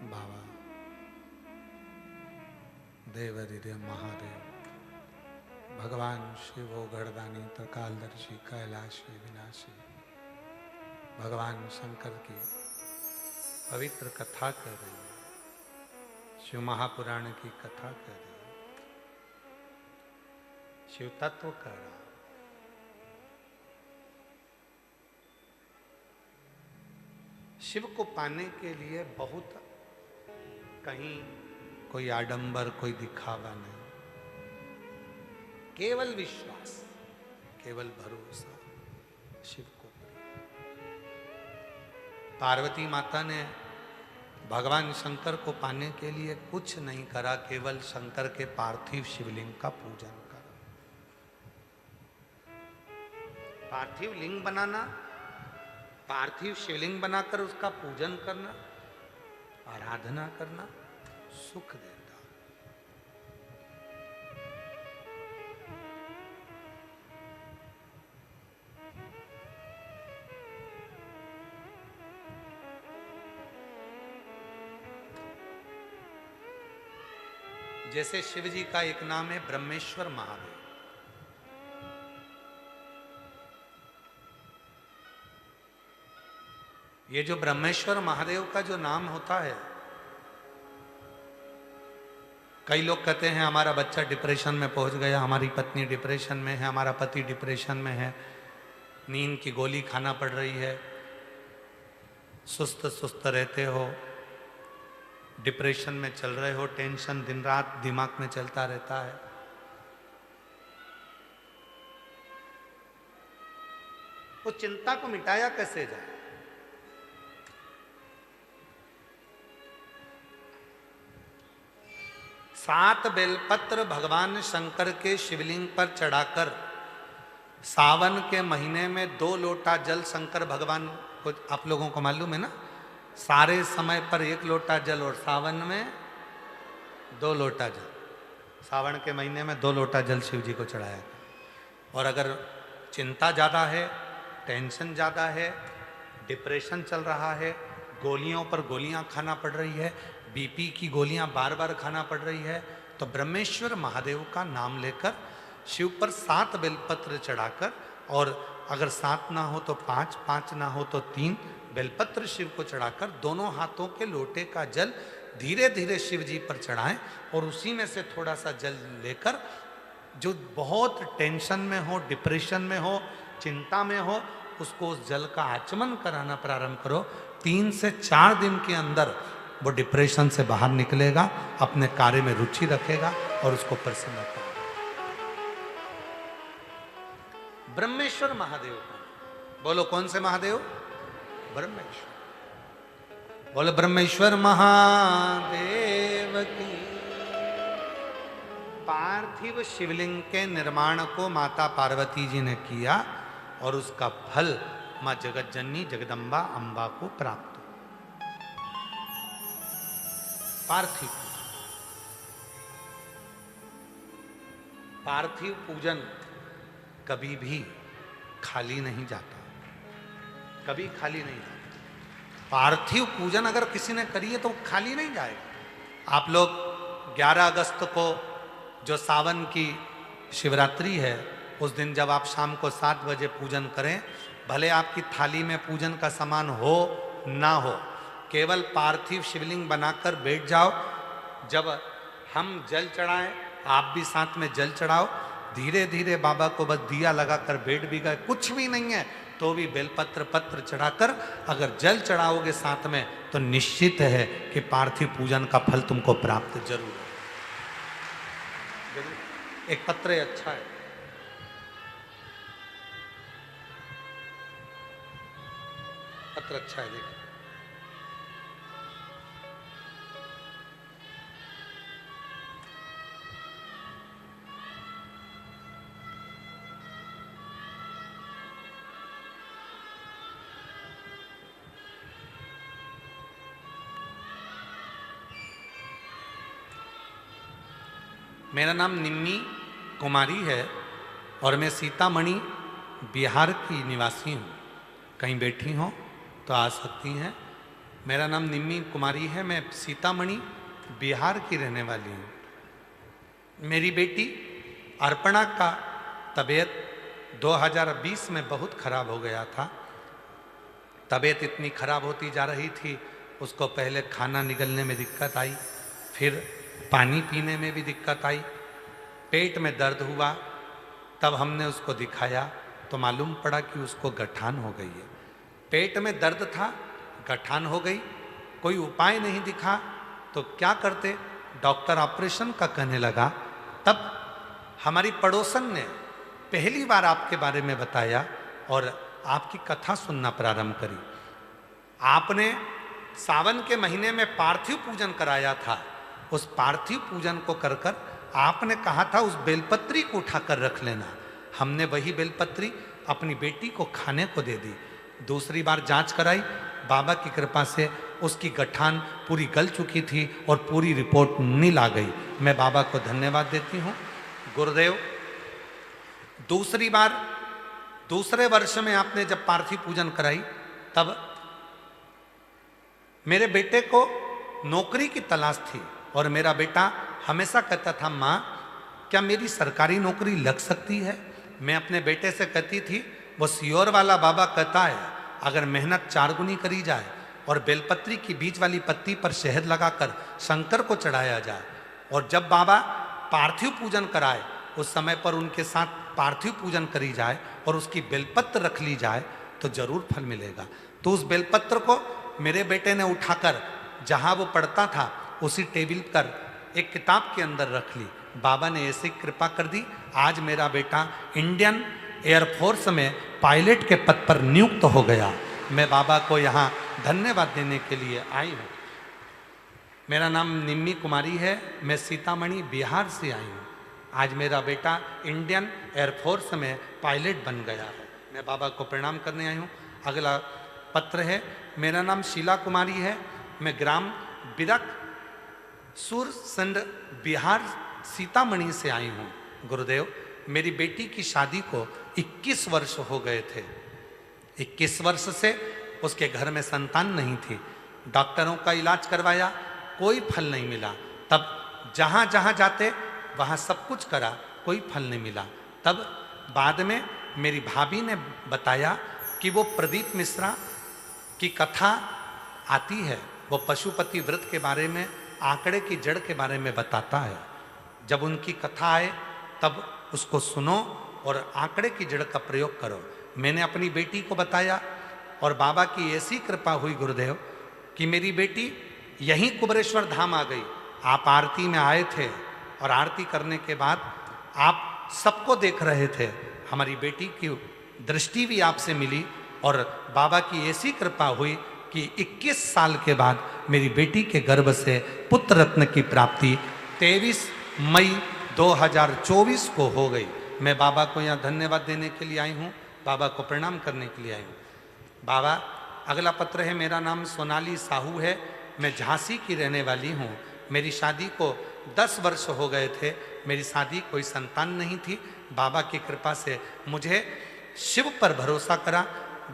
बाबा देवरिदेव महादेव भगवान शिव गढ़दानी त्रिकालदर्शी कैलाशी विनाशी भगवान शंकर की पवित्र कथा कर रही है, शिव महापुराण की कथा कर रही है, शिव तत्व कर रहा है। शिव को पाने के लिए बहुत कहीं कोई आडंबर, कोई दिखावा नहीं, केवल विश्वास, केवल भरोसा शिव को। पार्वती माता ने भगवान शंकर को पाने के लिए कुछ नहीं करा, केवल शंकर के पार्थिव शिवलिंग का पूजन करा। पार्थिव लिंग बनाना, पार्थिव शिवलिंग बनाकर उसका पूजन करना, आराधना करना सुख देता। जैसे शिव जी का एक नाम है ब्रह्मेश्वर महादेव। ये जो ब्रह्मेश्वर महादेव का जो नाम होता है, कई लोग कहते हैं हमारा बच्चा डिप्रेशन में पहुंच गया, हमारी पत्नी डिप्रेशन में है, हमारा पति डिप्रेशन में है, नींद की गोली खाना पड़ रही है, सुस्त सुस्त रहते हो, डिप्रेशन में चल रहे हो, टेंशन दिन रात दिमाग में चलता रहता है। वो चिंता को मिटाया कैसे जाए? सात बेलपत्र भगवान शंकर के शिवलिंग पर चढ़ाकर सावन के महीने में 2 लोटा जल शंकर भगवान को, आप लोगों को मालूम है ना, सारे समय पर 1 लोटा जल और सावन में 2 लोटा जल। सावन के महीने में 2 लोटा जल शिव जी को चढ़ाया। और अगर चिंता ज़्यादा है, टेंशन ज़्यादा है, डिप्रेशन चल रहा है, गोलियों पर गोलियां खाना पड़ रही है, बीपी की गोलियां बार बार खाना पड़ रही है, तो ब्रह्मेश्वर महादेव का नाम लेकर शिव पर 7 बेलपत्र चढ़ाकर, और अगर 7 ना हो तो 5, 5 ना हो तो 3 बेलपत्र शिव को चढ़ाकर दोनों हाथों के लोटे का जल धीरे धीरे शिव जी पर चढ़ाएं, और उसी में से थोड़ा सा जल लेकर जो बहुत टेंशन में हो, डिप्रेशन में हो, चिंता में हो, उसको उस जल का आचमन कराना प्रारंभ करो। 3 से 4 दिन के अंदर वो डिप्रेशन से बाहर निकलेगा, अपने कार्य में रुचि रखेगा और उसको प्रसन्न करेगा। ब्रह्मेश्वर महादेव का बोलो, कौन से महादेव? ब्रह्मेश्वर। बोलो ब्रह्मेश्वर महादेव की। पार्थिव शिवलिंग के निर्माण को माता पार्वती जी ने किया और उसका फल मां जगत जननी जगदम्बा अम्बा को प्राप्त। पार्थिव पार्थिव पूजन कभी भी खाली नहीं जाता, कभी खाली नहीं जाता। पार्थिव पूजन अगर किसी ने करी है तो खाली नहीं जाएगा। आप लोग 11 अगस्त को जो सावन की शिवरात्रि है, उस दिन जब आप शाम को 7 बजे पूजन करें, भले आपकी थाली में पूजन का सामान हो ना हो, केवल पार्थिव शिवलिंग बनाकर बैठ जाओ। जब हम जल चढ़ाएं, आप भी साथ में जल चढ़ाओ। धीरे धीरे बाबा को बस दिया लगाकर बैठ भी गए, कुछ भी नहीं है तो भी बेलपत्र पत्र चढ़ाकर अगर जल चढ़ाओगे साथ में, तो निश्चित है कि पार्थिव पूजन का फल तुमको प्राप्त जरूर है। एक पत्र अच्छा है, पत्र अच्छा है, देखिए। मेरा नाम निम्मी कुमारी है और मैं सीतामढ़ी बिहार की निवासी हूँ। कहीं बैठी हो तो आ सकती हैं। मेरा नाम निम्मी कुमारी है, मैं सीतामढ़ी बिहार की रहने वाली हूँ। मेरी बेटी अर्पणा का तबीयत 2020 में बहुत खराब हो गया था। तबीयत इतनी खराब होती जा रही थी, उसको पहले खाना निगलने में दिक्कत आई, फिर पानी पीने में भी दिक्कत आई, पेट में दर्द हुआ। तब हमने उसको दिखाया तो मालूम पड़ा कि उसको गठान हो गई है। पेट में दर्द था, गठान हो गई, कोई उपाय नहीं दिखा तो क्या करते, डॉक्टर ऑपरेशन का कहने लगा। तब हमारी पड़ोसन ने पहली बार आपके बारे में बताया और आपकी कथा सुनना प्रारंभ करी। आपने सावन के महीने में पार्थिव पूजन कराया था। उस पार्थिव पूजन को कर कर आपने कहा था उस बेलपत्री को उठाकर रख लेना। हमने वही बेलपत्री अपनी बेटी को खाने को दे दी। दूसरी बार जांच कराई, बाबा की कृपा से उसकी गठान पूरी गल चुकी थी और पूरी रिपोर्ट नील आ गई। मैं बाबा को धन्यवाद देती हूँ। गुरुदेव, दूसरी बार दूसरे वर्ष में आपने जब पार्थिव पूजन कराई तब मेरे बेटे को नौकरी की तलाश थी और मेरा बेटा हमेशा कहता था, माँ क्या मेरी सरकारी नौकरी लग सकती है। मैं अपने बेटे से कहती थी, वो सियोर वाला बाबा कहता है अगर मेहनत 4 गुनी करी जाए और बेलपत्री की बीच वाली पत्ती पर शहद लगाकर शंकर को चढ़ाया जाए और जब बाबा पार्थिव पूजन कराए उस समय पर उनके साथ पार्थिव पूजन करी जाए और उसकी बेलपत्र रख ली जाए तो जरूर फल मिलेगा। तो उस बेलपत्र को मेरे बेटे ने उठाकर जहाँ वो पढ़ता था उसी टेबल पर एक किताब के अंदर रख ली। बाबा ने ऐसी कृपा कर दी, आज मेरा बेटा इंडियन एयरफोर्स में पायलट के पद पर नियुक्त हो गया। मैं बाबा को यहाँ धन्यवाद देने के लिए आई हूँ। मेरा नाम निम्मी कुमारी है, मैं सीतामढ़ी बिहार से आई हूँ। आज मेरा बेटा इंडियन एयरफोर्स में पायलट बन गया है। मैं बाबा को प्रणाम करने आई हूँ। अगला पत्र है, मेरा नाम शीला कुमारी है, मैं ग्राम बिरक सुरसंड बिहार सीतामढ़ी से आई हूँ। गुरुदेव, मेरी बेटी की शादी को 21 वर्ष हो गए थे। 21 वर्ष से उसके घर में संतान नहीं थी। डॉक्टरों का इलाज करवाया, कोई फल नहीं मिला। तब जहाँ जहाँ जाते वहाँ सब कुछ करा, कोई फल नहीं मिला। तब बाद में मेरी भाभी ने बताया कि वो प्रदीप मिश्रा की कथा आती है, वो पशुपति व्रत के बारे में, आंकड़े की जड़ के बारे में बताता है। जब उनकी कथा आए तब उसको सुनो और आंकड़े की जड़ का प्रयोग करो। मैंने अपनी बेटी को बताया और बाबा की ऐसी कृपा हुई गुरुदेव कि मेरी बेटी यहीं कुबरेश्वर धाम आ गई। आप आरती में आए थे और आरती करने के बाद आप सबको देख रहे थे। हमारी बेटी की दृष्टि भी आपसे मिली और बाबा की ऐसी कृपा हुई कि 21 साल के बाद मेरी बेटी के गर्भ से पुत्र रत्न की प्राप्ति 23 मई 2024 को हो गई। मैं बाबा को यहाँ धन्यवाद देने के लिए आई हूँ, बाबा को प्रणाम करने के लिए आई हूँ। बाबा, अगला पत्र है, मेरा नाम सोनाली साहू है, मैं झांसी की रहने वाली हूँ। मेरी शादी को 10 वर्ष हो गए थे, मेरी शादी कोई संतान नहीं थी। बाबा की कृपा से मुझे शिव पर भरोसा करा।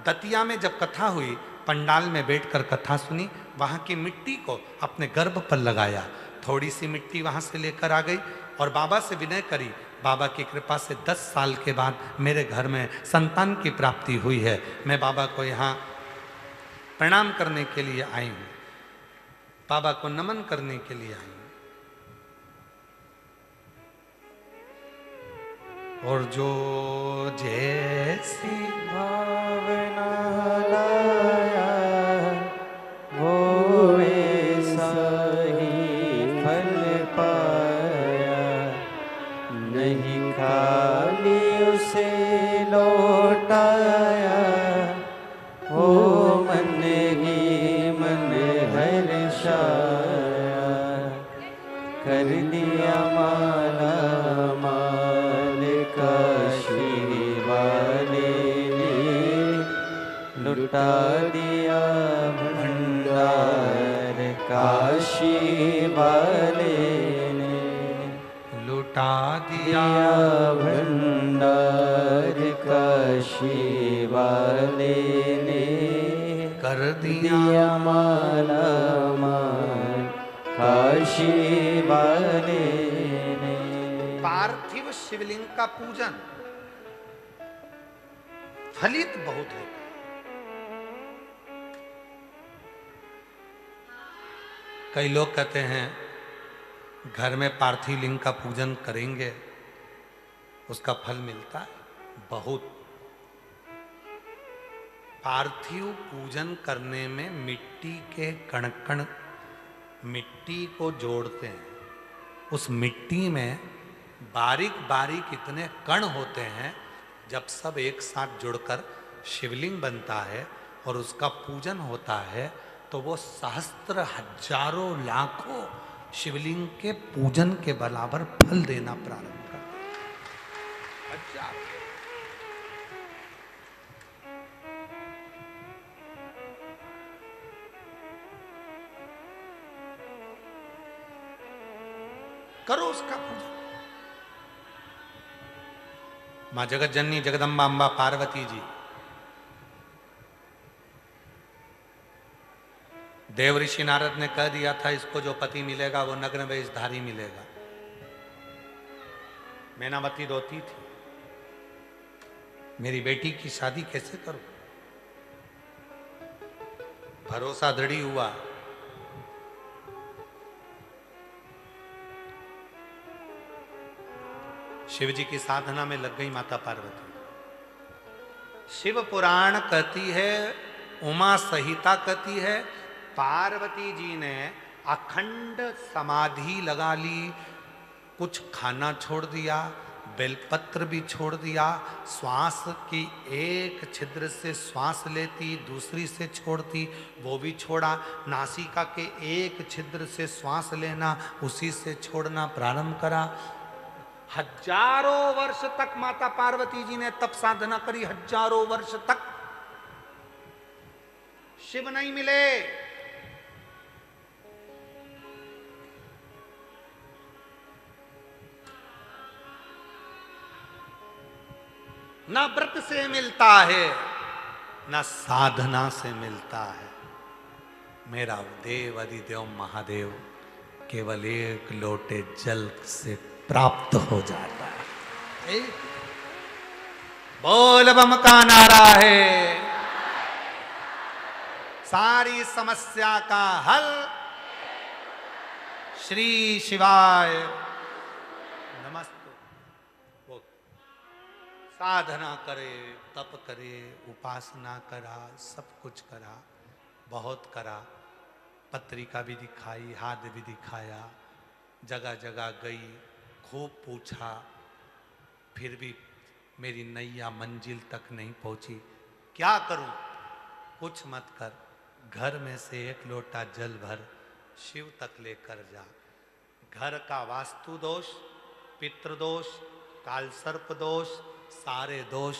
दतिया में जब कथा हुई, पंडाल में बैठकर कथा सुनी, वहाँ की मिट्टी को अपने गर्भ पर लगाया। थोड़ी सी मिट्टी वहाँ से लेकर आ गई और बाबा से विनय करी। बाबा की कृपा से 10 साल के बाद मेरे घर में संतान की प्राप्ति हुई है। मैं बाबा को यहाँ प्रणाम करने के लिए आई हूँ, बाबा को नमन करने के लिए आई हूँ। और जो जैसी भावना लाया वो ऐसा ही फल पाया, नहीं खाली उसे लौटाया, वो मन ही मन हर्षाया, कर दिया माला माल काशी वाले ने, लुटा दिया भंडार काशी वाले ने, लुटा दिया भंडार काशी वाले ने, कर दिया माला माल काशी वाले ने। पार्थिव शिवलिंग का पूजन फलित बहुत होता है। कई लोग कहते हैं घर में पार्थिव लिंग का पूजन करेंगे उसका फल मिलता है। बहुत। पार्थिव पूजन करने में मिट्टी के कण कण मिट्टी को जोड़ते हैं। उस मिट्टी में बारीक बारीक इतने कण होते हैं, जब सब एक साथ जुड़कर शिवलिंग बनता है और उसका पूजन होता है तो वो सहस्त्र हजारों लाखों शिवलिंग के पूजन के बराबर फल देना प्रारंभ करता है। हजारों। करो उसका पूजन। मां जगत जननी जगदम्बा अम्बा पार्वती जी, देव ऋषि नारद ने कह दिया था इसको जो पति मिलेगा वो नग्न वेशधारी मिलेगा। मैनावती रोती थी, मेरी बेटी की शादी कैसे करूं। भरोसा दृढ़ हुआ। शिव जी की साधना में लग गई माता पार्वती। शिव पुराण कहती है, उमा संहिता कहती है, पार्वती जी ने अखंड समाधि लगा ली, कुछ खाना छोड़ दिया, बेलपत्र भी छोड़ दिया, श्वास की एक छिद्र से श्वास लेती, दूसरी से छोड़ती, वो भी छोड़ा, नासिका के एक छिद्र से श्वास लेना, उसी से छोड़ना प्रारंभ करा। हजारों वर्ष तक माता पार्वती जी ने तप साधना करी। हजारों वर्ष तक शिव नहीं मिले। ना व्रत से मिलता है, ना साधना से मिलता है। मेरा देव अधिदेव महादेव केवल एक लोटे जल से प्राप्त हो जाता है। बोल बम का नारा है, सारी समस्या का हल श्री शिवाय नमस्तु। वो साधना करे, तप करे, उपासना करा, सब कुछ करा, बहुत करा, पत्रिका भी दिखाई, हाथ भी दिखाया, जगह जगह गई, खूब पूछा, फिर भी मेरी नैया मंजिल तक नहीं पहुंची। क्या करूं? कुछ मत कर, घर में से एक लोटा जल भर शिव तक लेकर जा। घर का वास्तु दोष, पितृदोष, कालसर्प दोष, सारे दोष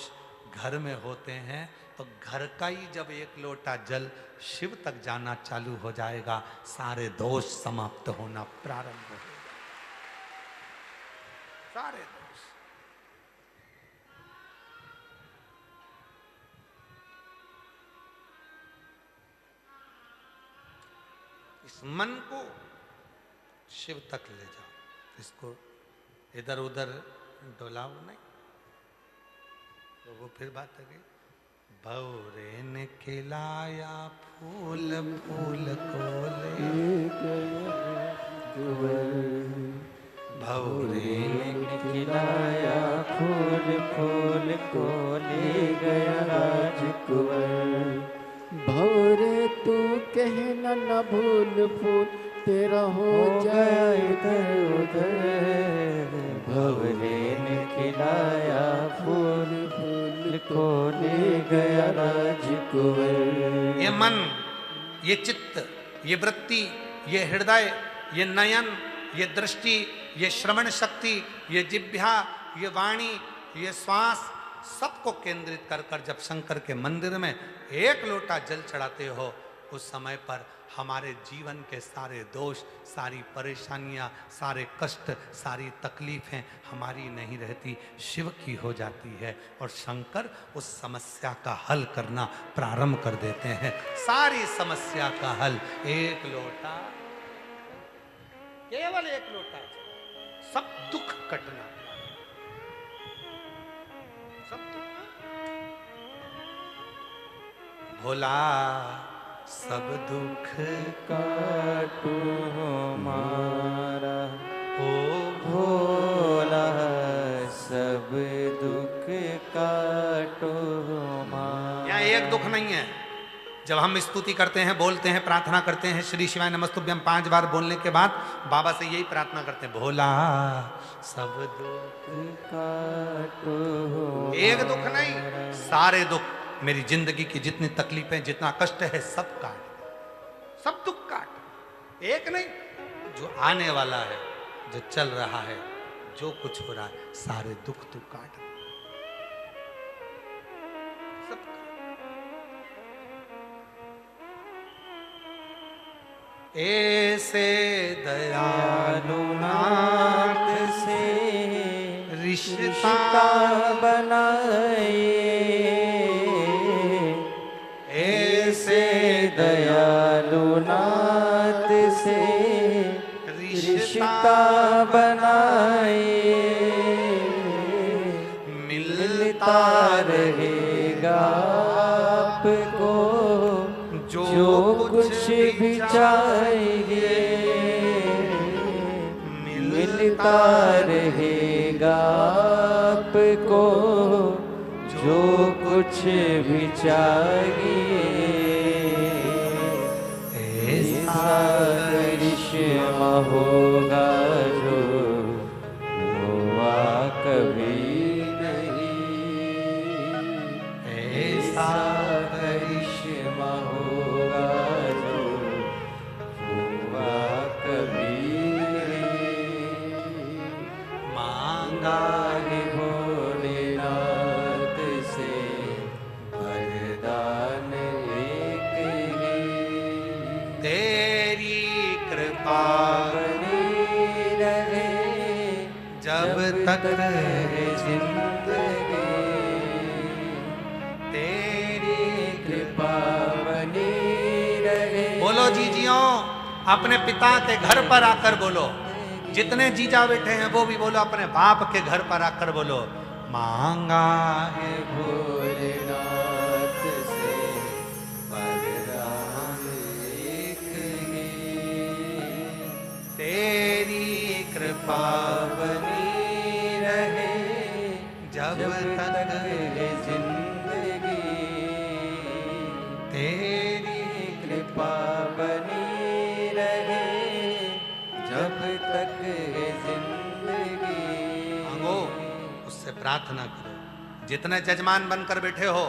घर में होते हैं। तो घर का ही जब एक लोटा जल शिव तक जाना चालू हो जाएगा, सारे दोष समाप्त होना प्रारंभ हो जाएगा। सारे दोष। इस मन को शिव तक ले जाओ, इसको इधर उधर डोलाओ नहीं। तो वो फिर बात आ गई, भौरे ने खिलाया फूल फूल को ले भौरे ने खिलाया फूल फूल को ले गया राजकुंवर। भौरे तू कहना न भूल फूल तेरा हो जाए इधर उधर। भौरे ने खिलाया फूल फूल को ले गया राजकुंवर। ये मन, ये चित्त, ये वृत्ति, ये हृदय, ये नयन, ये दृष्टि, ये श्रवण शक्ति, ये जिह्वा, ये वाणी, ये श्वास, सबको केंद्रित कर कर जब शंकर के मंदिर में एक लोटा जल चढ़ाते हो, उस समय पर हमारे जीवन के सारे दोष, सारी परेशानियां, सारे कष्ट, सारी तकलीफें हमारी नहीं रहती, शिव की हो जाती है। और शंकर उस समस्या का हल करना प्रारंभ कर देते हैं। सारी समस्या का हल एक लोटा, केवल एक लोटा, सब दुख कटना, सब दुख। भोला सब दुख काटो हमारा ओ भोला, सब दुख काटो हमारा। यहाँ एक दुख नहीं है। जब हम स्तुति करते हैं, बोलते हैं, प्रार्थना करते हैं, श्री शिवाय नमस्तुभ्यम 5 बार बोलने के बाद बाबा से यही प्रार्थना करते हैं, भोला सब दुख काटो। एक दुख नहीं, सारे दुख, मेरी जिंदगी की जितनी तकलीफें, जितना कष्ट है, सब काट, सब दुख काट। एक नहीं, जो आने वाला है, जो चल रहा है, जो कुछ हो रहा है, सारे दुख तू काट, सब काट। ऐसे दयालु नाथ से रिश्ता बनाए, ऐसे दयालु नाथ से रिश्ता बनाए, मिलता रहेगा आपको जो कुछ भी चाहिए, मिलता रहेगा आपको जो कुछ भी चाहिए। ऐसा करिश्मा होगा जो हुआ कभी नहीं, ऐसा करिश्मा होगा जो हुआ कभी नहीं। मांगा है भोलेनाथ से वरदान एक ही, तेरी कृपा बनी रहे जब तक है जिंदगी, तेरी कृपा बनी रहे। बोलो जीजियों, अपने पिता के घर पर आकर बोलो। जितने जीजा बैठे हैं वो भी बोलो, अपने बाप के घर पर आकर बोलो, मांगा है भोलेनाथ से वरदान एक ही, तेरी कृपा बनी रहे जब तक तक है जिंदगी, तेरी कृपा बनी रहे जब तक है जिंदगी। मांगो, उससे प्रार्थना करो। जितने जजमान बनकर बैठे हो,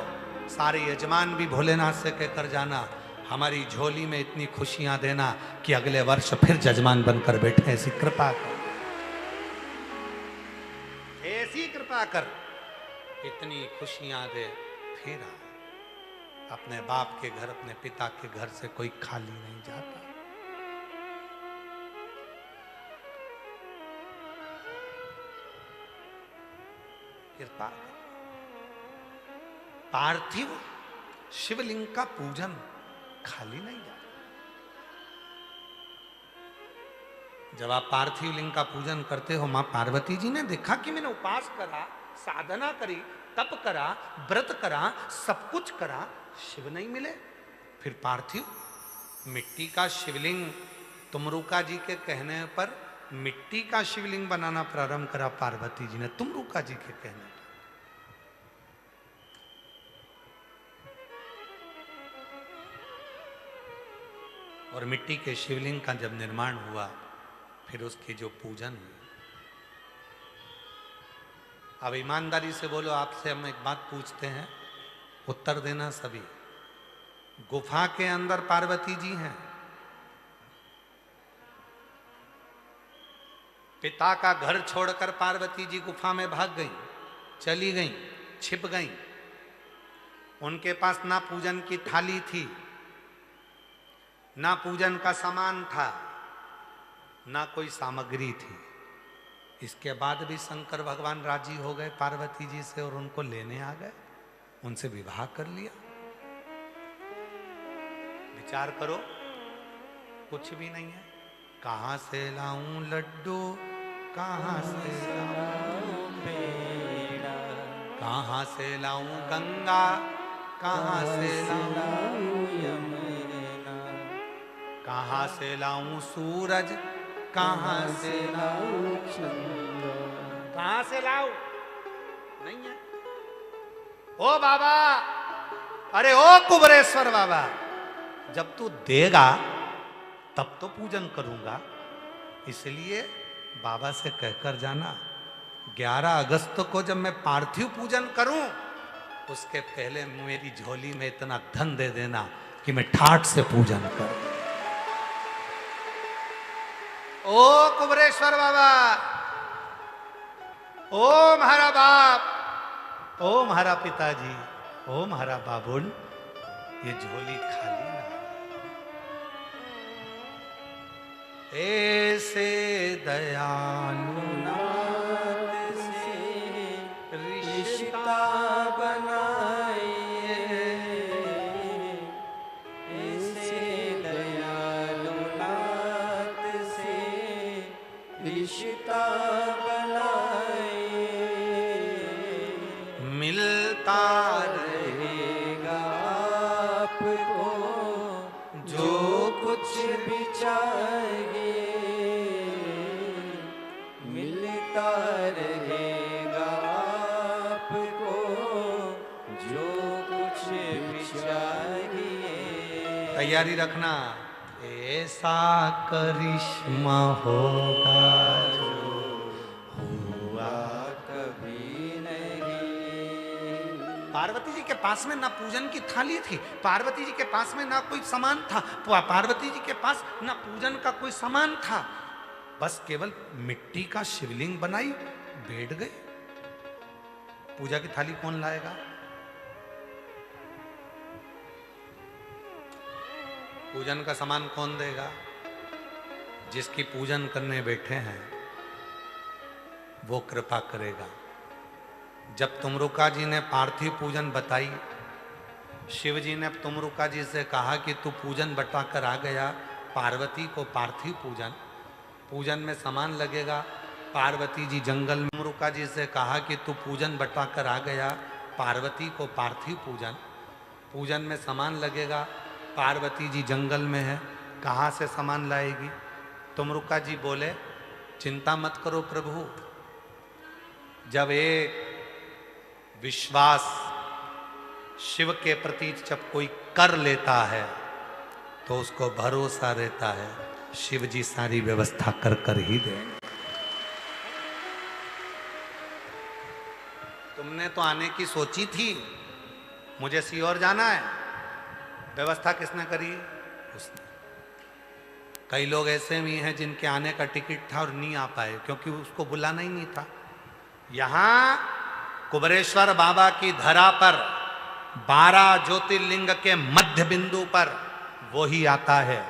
सारे यजमान भी भोलेनाथ से कहकर जाना, हमारी झोली में इतनी खुशियां देना कि अगले वर्ष फिर जजमान बनकर बैठे। ऐसी कृपा कर, ऐसी कृपा कर, इतनी खुशियां दे, फिर आ। अपने बाप के घर, अपने पिता के घर से कोई खाली नहीं जाता। कृपा कर। पार्थिव शिवलिंग का पूजन खाली नहीं जाता। जब आप पार्थिव लिंग का पूजन करते हो, मां पार्वती जी ने देखा कि मैंने उपास करा, साधना करी, तप करा, व्रत करा, सब कुछ करा, शिव नहीं मिले। फिर पार्थिव मिट्टी का शिवलिंग, तुमरुका जी के कहने पर मिट्टी का शिवलिंग बनाना प्रारंभ करा पार्वती जी ने, तुमरुका जी के कहने पर। और मिट्टी के शिवलिंग का जब निर्माण हुआ, फिर उसकी जो पूजन हुई। अब ईमानदारी से बोलो, आपसे हम एक बात पूछते हैं, उत्तर देना सभी। गुफा के अंदर पार्वती जी हैं, पिता का घर छोड़कर पार्वती जी गुफा में भाग गईं, चली गईं, छिप गईं। उनके पास ना पूजन की थाली थी, ना पूजन का सामान था, ना कोई सामग्री थी। इसके बाद भी शंकर भगवान राजी हो गए पार्वती जी से और उनको लेने आ गए, उनसे विवाह कर लिया। विचार करो, कुछ भी नहीं है। कहां से लाऊं लड्डू, कहां से लाऊं पेड़ा, कहां से लाऊं गंगा, कहां से लाऊं यमुना, कहाँ से लाऊं सूरज, कहाँ से लाऊं, चंदा। कहाँ से लाऊं, नहीं है। ओ बाबा, अरे ओ कुबरेश्वर बाबा, जब तू देगा तब तो पूजन करूंगा, इसलिए बाबा से कहकर जाना 11 अगस्त को जब मैं पार्थिव पूजन करूं, उसके पहले मेरी झोली में इतना धन दे देना कि मैं ठाठ से पूजन करूं। ओ कुबरेश्वर बाबा, ओ महारा बाप, ओ महारा पिताजी, ओ महारा बाबुल, ये झोली खाली ना, ऐसे दयालु नाथ से रिश्ता बनाइए, ऐसे दयालु नाथ से रिश्ता बनाइए, मिलता रहेगा आपको जो कुछ भी चाहिए, मिलता रहेगा आपको जो कुछ भी चाहिए। तैयारी रखना, ऐसा करिश्मा होगा जो हुआ। कभी नहीं। पार्वती जी के पास में ना पूजन की थाली थी, पार्वती जी के पास में ना कोई सामान था, पार्वती जी के पास ना पूजन का कोई सामान था, बस केवल मिट्टी का शिवलिंग बनाई, बैठ गए। पूजा की थाली कौन लाएगा? पूजन का सामान कौन देगा? जिसकी पूजन करने बैठे हैं वो कृपा करेगा। जब तुमरुका जी ने पार्थिव पूजन बताई, शिव जी ने तुमरुका जी से कहा कि तू पूजन बटा कर आ गया, पार्वती को पार्थिव पूजन, पूजन में सामान लगेगा। पार्वती जी जंगल में, तुमरुका जी से कहा कि तू पूजन बटा कर आ गया, पार्वती को पार्थिव पूजन, पूजन में सामान लगेगा। पार्वती जी जंगल में है, कहाँ से सामान लाएगी? तुमरुका जी बोले चिंता मत करो प्रभु, जब एक विश्वास शिव के प्रति जब कोई कर लेता है तो उसको भरोसा रहता है शिव जी सारी व्यवस्था कर कर ही देंगे। तुमने तो आने की सोची थी, मुझे सीहोर जाना है, व्यवस्था किसने करी? उसने। कई लोग ऐसे भी हैं जिनके आने का टिकट था और नहीं आ पाए क्योंकि उसको बुलाना ही नहीं था। यहां कुबरेश्वर बाबा की धरा पर 12 ज्योतिर्लिंग के मध्य बिंदु पर वो ही आता है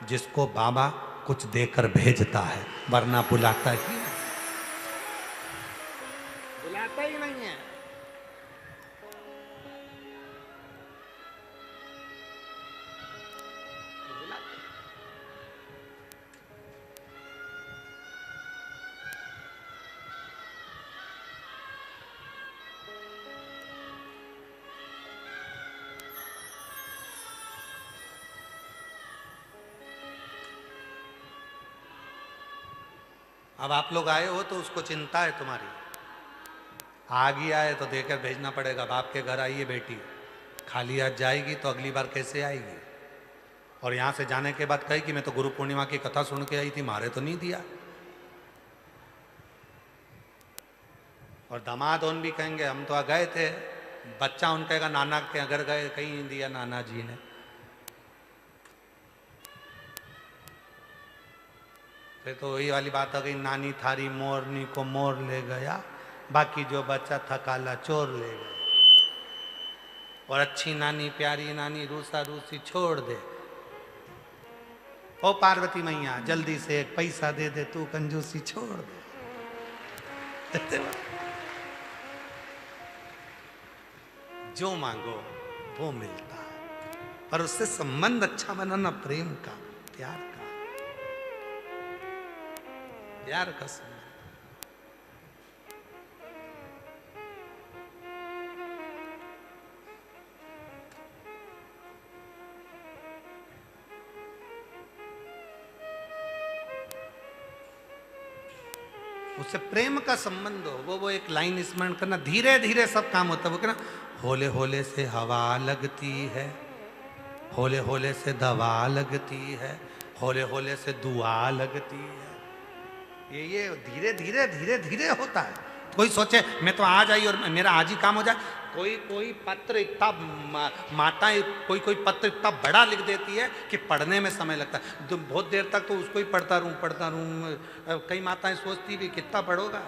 जिसको बाबा कुछ देकर भेजता है, वरना बुलाता ही नहीं, बुलाता ही नहीं है। अब आप लोग आए हो तो उसको चिंता है तुम्हारी, आ गया है तो देकर भेजना पड़ेगा। बाप के घर आई है बेटी, खाली हाथ जाएगी तो अगली बार कैसे आएगी? और यहाँ से जाने के बाद कही कि मैं तो गुरु पूर्णिमा की कथा सुन के आई थी, मारे तो नहीं दिया। और दामाद उन भी कहेंगे हम तो आ गए थे, बच्चा उन कहेगा नाना के अगर गए कहीं नहीं दिया नाना जी ने। फिर तो वही वाली बात आ गई, नानी थारी मोरनी को मोर ले गया, बाकी जो बच्चा था काला चोर ले गया। और अच्छी नानी प्यारी नानी रूसा रूसी छोड़ दे। ओ पार्वती मैया जल्दी से एक पैसा दे दे, तू कंजूसी छोड़ दे। जो मांगो वो मिलता है, पर उससे संबंध अच्छा बनाना, प्रेम का, प्यार का, प्यार का संबंध। उससे प्रेम का संबंध हो, वो एक लाइन स्मरण करना, धीरे धीरे सब काम होता है। वो कहना होले होले से हवा लगती है, होले होले से दवा लगती है, होले होले से दुआ लगती है। ये धीरे धीरे धीरे धीरे होता है। कोई सोचे मैं तो आज आई और मेरा आज ही काम हो जाए। कोई पत्र इतना माताएं कोई पत्र इतना बड़ा लिख देती है कि पढ़ने में समय लगता है। तो बहुत देर तक तो उसको ही पढ़ता रहूं। कई माताएं सोचती भी कितना पढ़ोगा,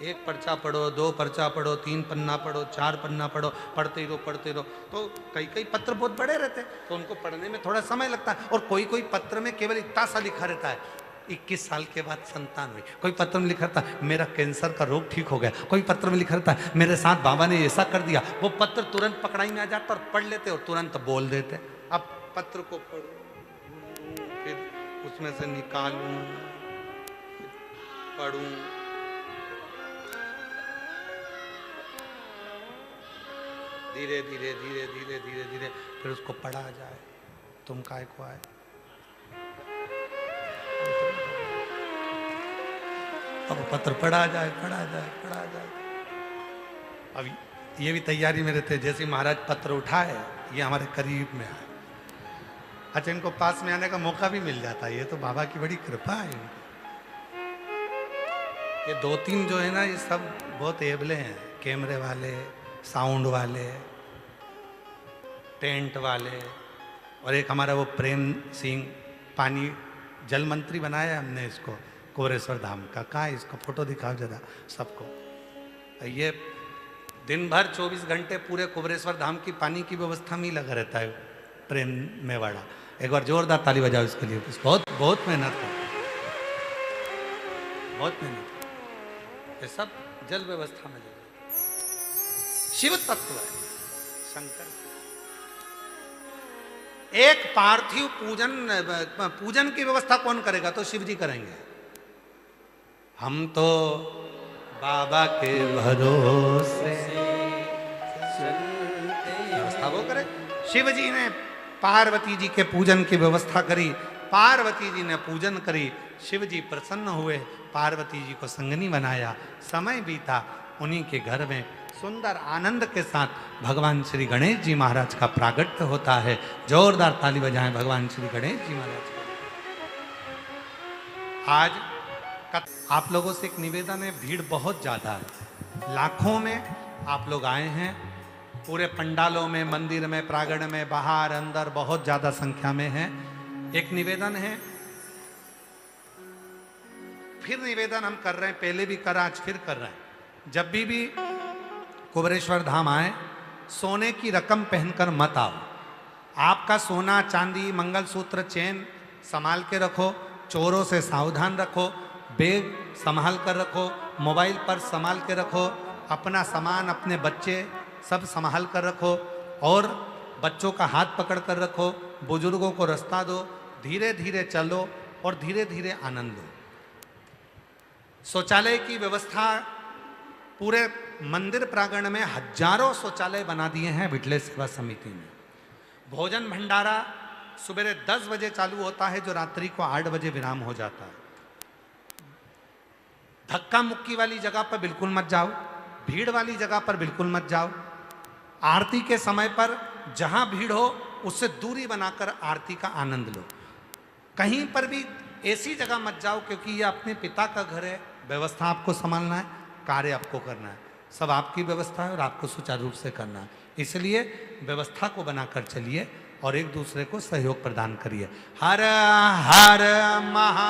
एक पर्चा पढ़ो, 2 पर्चा पढ़ो, 3 पन्ना पढ़ो, 4 पन्ना पढ़ो, पढ़ते ही रहो। तो कई पत्र बहुत बड़े रहते हैं तो उनको पढ़ने में थोड़ा समय लगता है। और कोई पत्र में केवल इतना सा लिखा रहता है 21 साल के बाद संतान हुई। कोई पत्र में लिखा था मेरा कैंसर का रोग ठीक हो गया। कोई पत्र में लिखा था मेरे साथ बाबा ने ऐसा कर दिया। वो पत्र तुरंत पकड़ाई में आ जाता और पढ़ लेते और तुरंत बोल देते। अब पत्र को पढ़ूं, फिर उसमें से निकालूं, पढ़ूं, धीरे धीरे धीरे धीरे धीरे धीरे फिर उसको पढ़ा जाए। तुम काय को आए, अब पत्र पढ़ा जाए। अब ये भी तैयारी में रहते, जैसे महाराज पत्र उठाए ये हमारे करीब में आए। अच्छा, इनको पास में आने का मौका भी मिल जाता है। ये तो बाबा की बड़ी कृपा है इनको। ये 2-3 जो है ना, ये सब बहुत एबले हैं, कैमरे वाले, साउंड वाले, टेंट वाले। और एक हमारा वो प्रेम सिंह पानी जल मंत्री बनाया हमने इसको, कुबरेश्वर धाम का। कहाँ है इसको फोटो दिखाओ जरा सबको। ये दिन भर 24 घंटे पूरे कुबरेश्वर धाम की पानी की व्यवस्था में ही लगा रहता है प्रेम मेवाड़ा। एक बार जोरदार ताली बजाओ इसके लिए। बहुत मेहनत है, बहुत मेहनत। ये सब जल व्यवस्था में शिव तत्व है, शंकर। एक पार्थिव पूजन की व्यवस्था कौन करेगा? तो शिव जी करेंगे। हम तो बाबा के भरोसे व्यवस्था वो करे। शिव जी ने पार्वती जी के पूजन की व्यवस्था करी, पार्वती जी ने पूजन करी, शिव जी प्रसन्न हुए, पार्वती जी को संगनी बनाया। समय बीता, उन्हीं के घर में सुंदर आनंद के साथ भगवान श्री गणेश जी महाराज का प्रागट्य होता है। जोरदार ताली बजाएं भगवान श्री गणेश जी महाराज का। आज आप लोगों से एक निवेदन है, भीड़ बहुत ज़्यादा है, लाखों में आप लोग आए हैं। पूरे पंडालों में, मंदिर में, प्रांगण में, बाहर अंदर बहुत ज़्यादा संख्या में है। एक निवेदन है, फिर निवेदन हम कर रहे हैं, पहले भी करा, आज फिर कर रहे हैं। जब भी कुबरेश्वर धाम आए, सोने की रकम पहनकर मत आओ। आपका सोना चांदी मंगलसूत्र चेन संभाल के रखो, चोरों से सावधान रखो, बैग संभाल कर रखो, मोबाइल पर संभाल के रखो, अपना सामान अपने बच्चे सब संभाल कर रखो, और बच्चों का हाथ पकड़ कर रखो, बुजुर्गों को रास्ता दो, धीरे धीरे चलो और धीरे धीरे आनंद लो। शौचालय की व्यवस्था पूरे मंदिर प्रांगण में हजारों शौचालय बना दिए हैं विठले सेवा समिति ने। भोजन भंडारा सुबह 10 बजे चालू होता है, जो रात्रि को 8 बजे विराम हो जाता है। धक्का मुक्की वाली जगह पर बिल्कुल मत जाओ, भीड़ वाली जगह पर बिल्कुल मत जाओ। आरती के समय पर जहां भीड़ हो उससे दूरी बनाकर आरती का आनंद लो। कहीं पर भी ऐसी जगह मत जाओ, क्योंकि ये अपने पिता का घर है। व्यवस्था आपको संभालना है, कार्य आपको करना है, सब आपकी व्यवस्था है और आपको सुचारू रूप से करना है। इसलिए व्यवस्था को बनाकर चलिए और एक दूसरे को सहयोग प्रदान करिए। हर हर महा